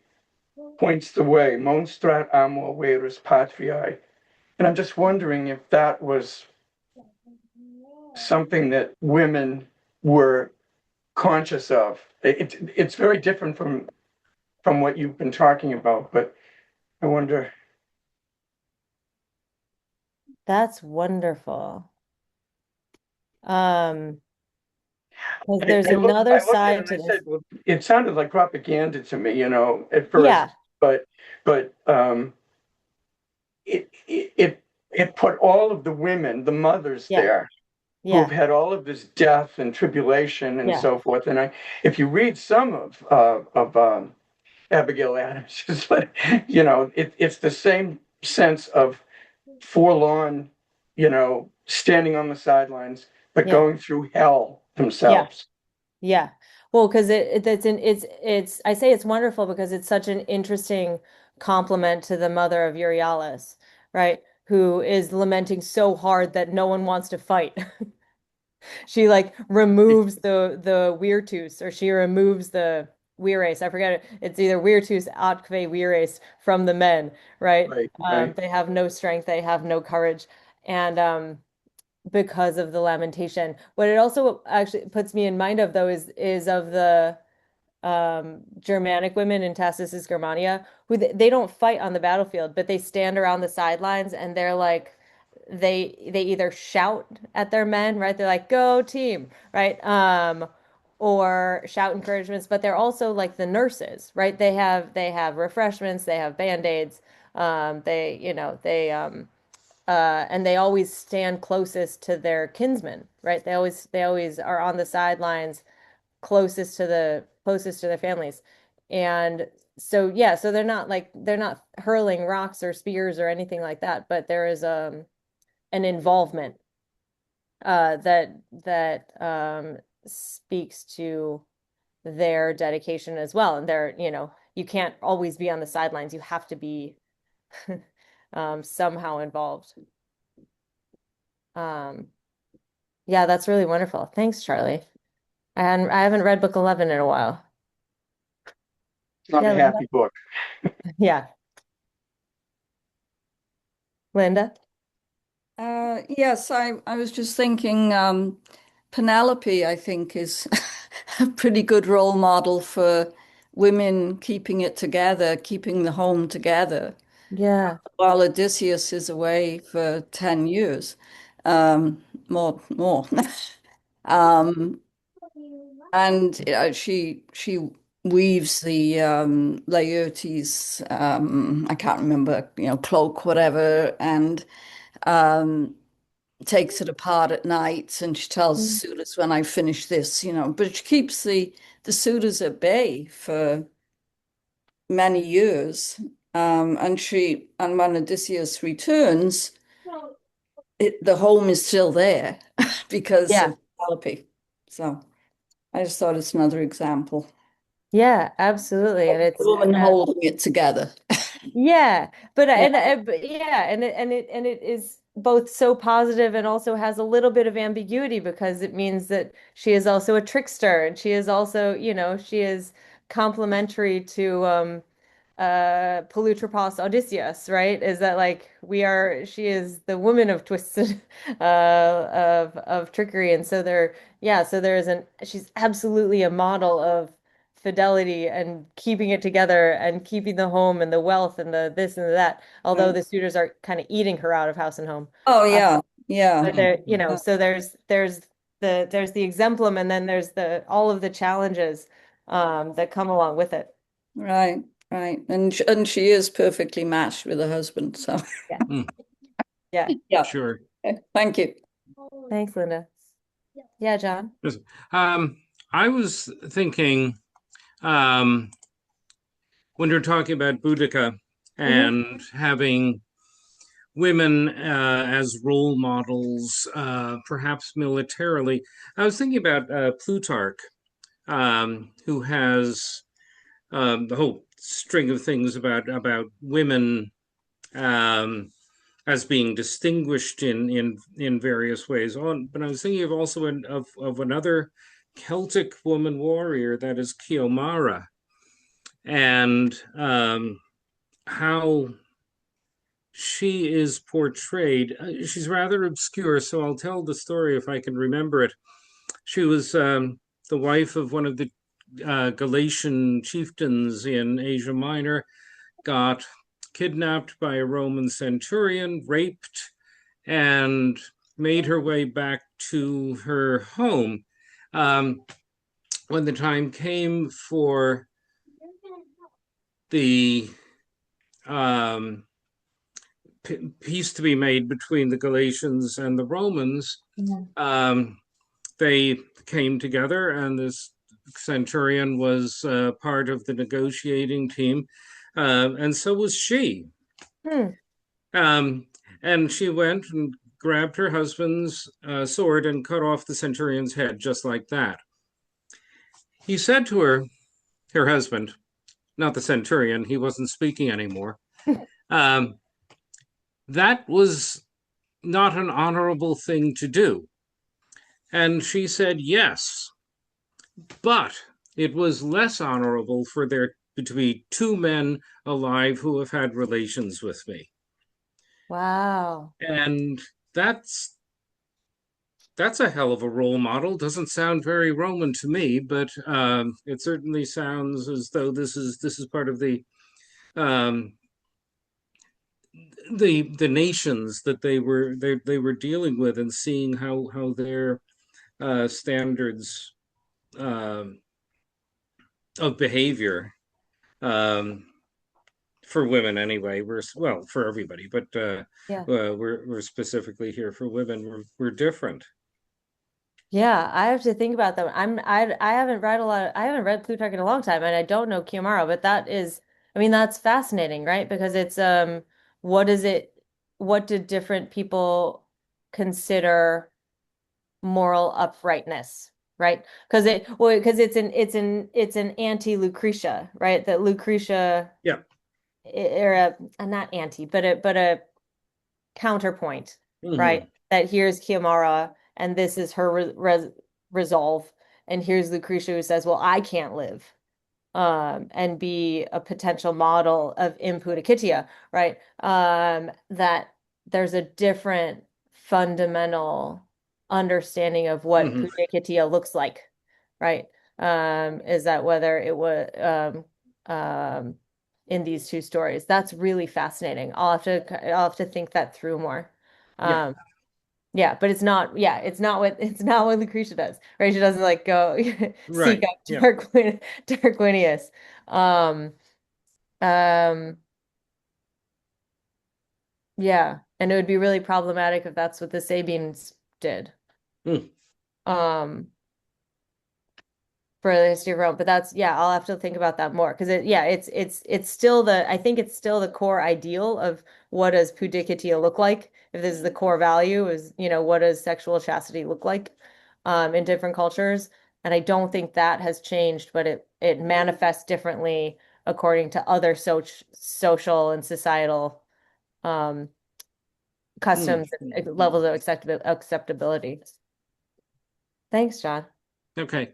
points the way, monstrat amor veris patriae. And I'm just wondering if that was something that women were conscious of. It's very different from what you've been talking about, but I wonder. That's wonderful. Um, 'Cause there's another I looked at it side and to I this. said, well, it sounded like propaganda to me, at Yeah, first, but it put all of the women, the mothers yeah, there, who've yeah, had all of this death and tribulation and yeah, so forth. And if you read some of Abigail Adams, it's the same sense of forlorn, standing on the sidelines, but yeah, going through hell yeah. themselves. Yeah. Well, because it's I say it's wonderful because it's such an interesting compliment to the mother of Euryalus, right? Who is lamenting so hard that no one wants to fight. She like removes the virtus, or she removes the weerase. I forget it. It's either virtus atque vires from the men, right? Right. They have no strength, they have no courage, and because of the lamentation. What it also actually puts me in mind of, though, is of the Germanic women in Tacitus Germania, who they don't fight on the battlefield, but they stand around the sidelines and they're like they either shout at their men, right? They're like, "Go team," right? Or shout encouragements, but they're also like the nurses, right? They have refreshments, they have band-aids, they, and they always stand closest to their kinsmen, right? They always are on the sidelines closest to their families. And so yeah, so they're not hurling rocks or spears or anything like that, but there is an involvement that speaks to their dedication as well. And you can't always be on the sidelines. You have to be somehow involved. Um, yeah, that's really wonderful. Thanks, Charlie. I haven't read book 11 in a while. It's not Yeah, a Linda. happy book. Yeah. Linda? Yes, I was just thinking Penelope, I think, is a pretty good role model for women keeping it together, keeping the home together, Yeah. while Odysseus is away for 10 years. More. Um, and she weaves the Laertes, I can't remember, cloak, whatever, and um, takes it apart at night, and she tells the Mm. suitors, when I finish this, but she keeps the suitors at bay for many years. And when Odysseus returns, the home is still there because Yeah. of Penelope. So I just thought it's another example. Yeah, absolutely. And The woman holding it together. yeah, but Yeah. but yeah, and it is both so positive and also has a little bit of ambiguity because it means that she is also a trickster and she is also, she is complementary to Polutropos Odysseus, right? Is that like she is the woman of twisted of trickery. And so so she's absolutely a model of fidelity and keeping it together and keeping the home and the wealth and the this and the that, although Right. the suitors are kind of eating her out of house and home. Oh Uh, yeah, yeah. but so there's the exemplum and then there's the all of the challenges that come along with it. Right, right. And she is perfectly matched with her husband. So Yeah. Mm, Yeah. yeah. sure. Okay, thank you. Thanks, Linda. Yeah, John. Yes. I was thinking um, when you're talking about Boudica Hmm. and having women as role models, perhaps militarily, I was thinking about Plutarch, who has the whole string of things about women um, as being distinguished in various ways. But I was thinking of also of another Celtic woman warrior, that is Kiomara, and how she is portrayed. She's rather obscure, so I'll tell the story if I can remember it. She was the wife of one of the Galatian chieftains in Asia Minor, got kidnapped by a Roman centurion, raped, and made her way back to her home. Um, when the time came for the um, peace to be made between the Galatians and the Romans, um, they came together, and this centurion was part of the negotiating team, and so was she. Hmm. Um, and she went and grabbed her husband's sword and cut off the centurion's head just like that. He said to her husband, not the centurion, he wasn't speaking anymore, um, that was not an honorable thing to do. And she said, yes, but it was less honorable for there to be two men alive who have had relations with me. Wow. And that's that's a hell of a role model. Doesn't sound very Roman to me, but it certainly sounds as though this is part of um, the nations that they were dealing with, and seeing how their standards um of behavior, um, for women anyway. Well, for everybody, but Yeah. we're specifically here for women. We're different. Yeah, I have to think about that. I haven't read a lot I haven't read Plutarch in a long time, and I don't know Kiyomaro, but that is, I mean, that's fascinating, right? Because it's what is it what did different people consider moral uprightness, right? Because it's an anti-Lucretia, right? That Lucretia, Yeah. or a not anti, but a counterpoint, right? Hmm. That here's Kiamara, and this is her resolve, and here's Lucretia who says, "Well, I can't live, and be a potential model of impudicatia," right? That there's a different fundamental understanding of what Hmm. pudicatia looks like, right? Is that whether it was in these two stories? That's really fascinating. I'll have to think that through more. Yeah. Um, yeah, but it's not what Lucretia does, right? She doesn't like go seek Right. out Yeah. Tarquinius. Um, um, yeah, and it would be really problematic if that's what the Sabines did. Mm. Um, for the history of Rome. But that's, yeah, I'll have to think about that more because it's still I think it's still the core ideal of what does pudicatia look like. If this is the core value, is, what does sexual chastity look like in different cultures? And I don't think that has changed, but it manifests differently according to other social and societal um Mm. customs and levels of acceptability. Thanks, John. Okay.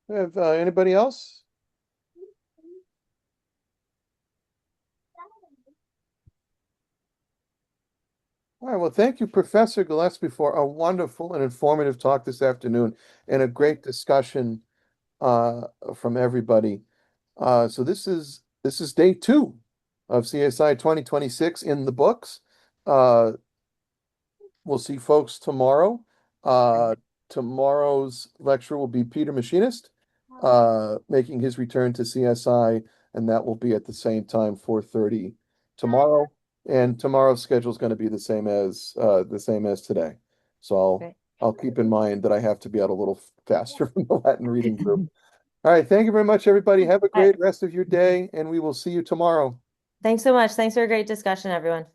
Have anybody else? All right, well, thank you, Professor Gillespie, for a wonderful and informative talk this afternoon and a great discussion uh, from everybody. So this is day two of CSI 2026 in the books. Uh, we'll see folks tomorrow. Uh, Tomorrow's lecture will be Peter Machinist, making his return to CSI, and that will be at the same time, 4:30 tomorrow. And tomorrow's schedule is going to be the same as today. So I'll Okay. I'll keep in mind that I have to be out a little faster from the Latin reading group. All right, thank you very much, everybody. Have a All right. great rest of your day, and we will see you tomorrow. Thanks so much. Thanks for a great discussion, everyone.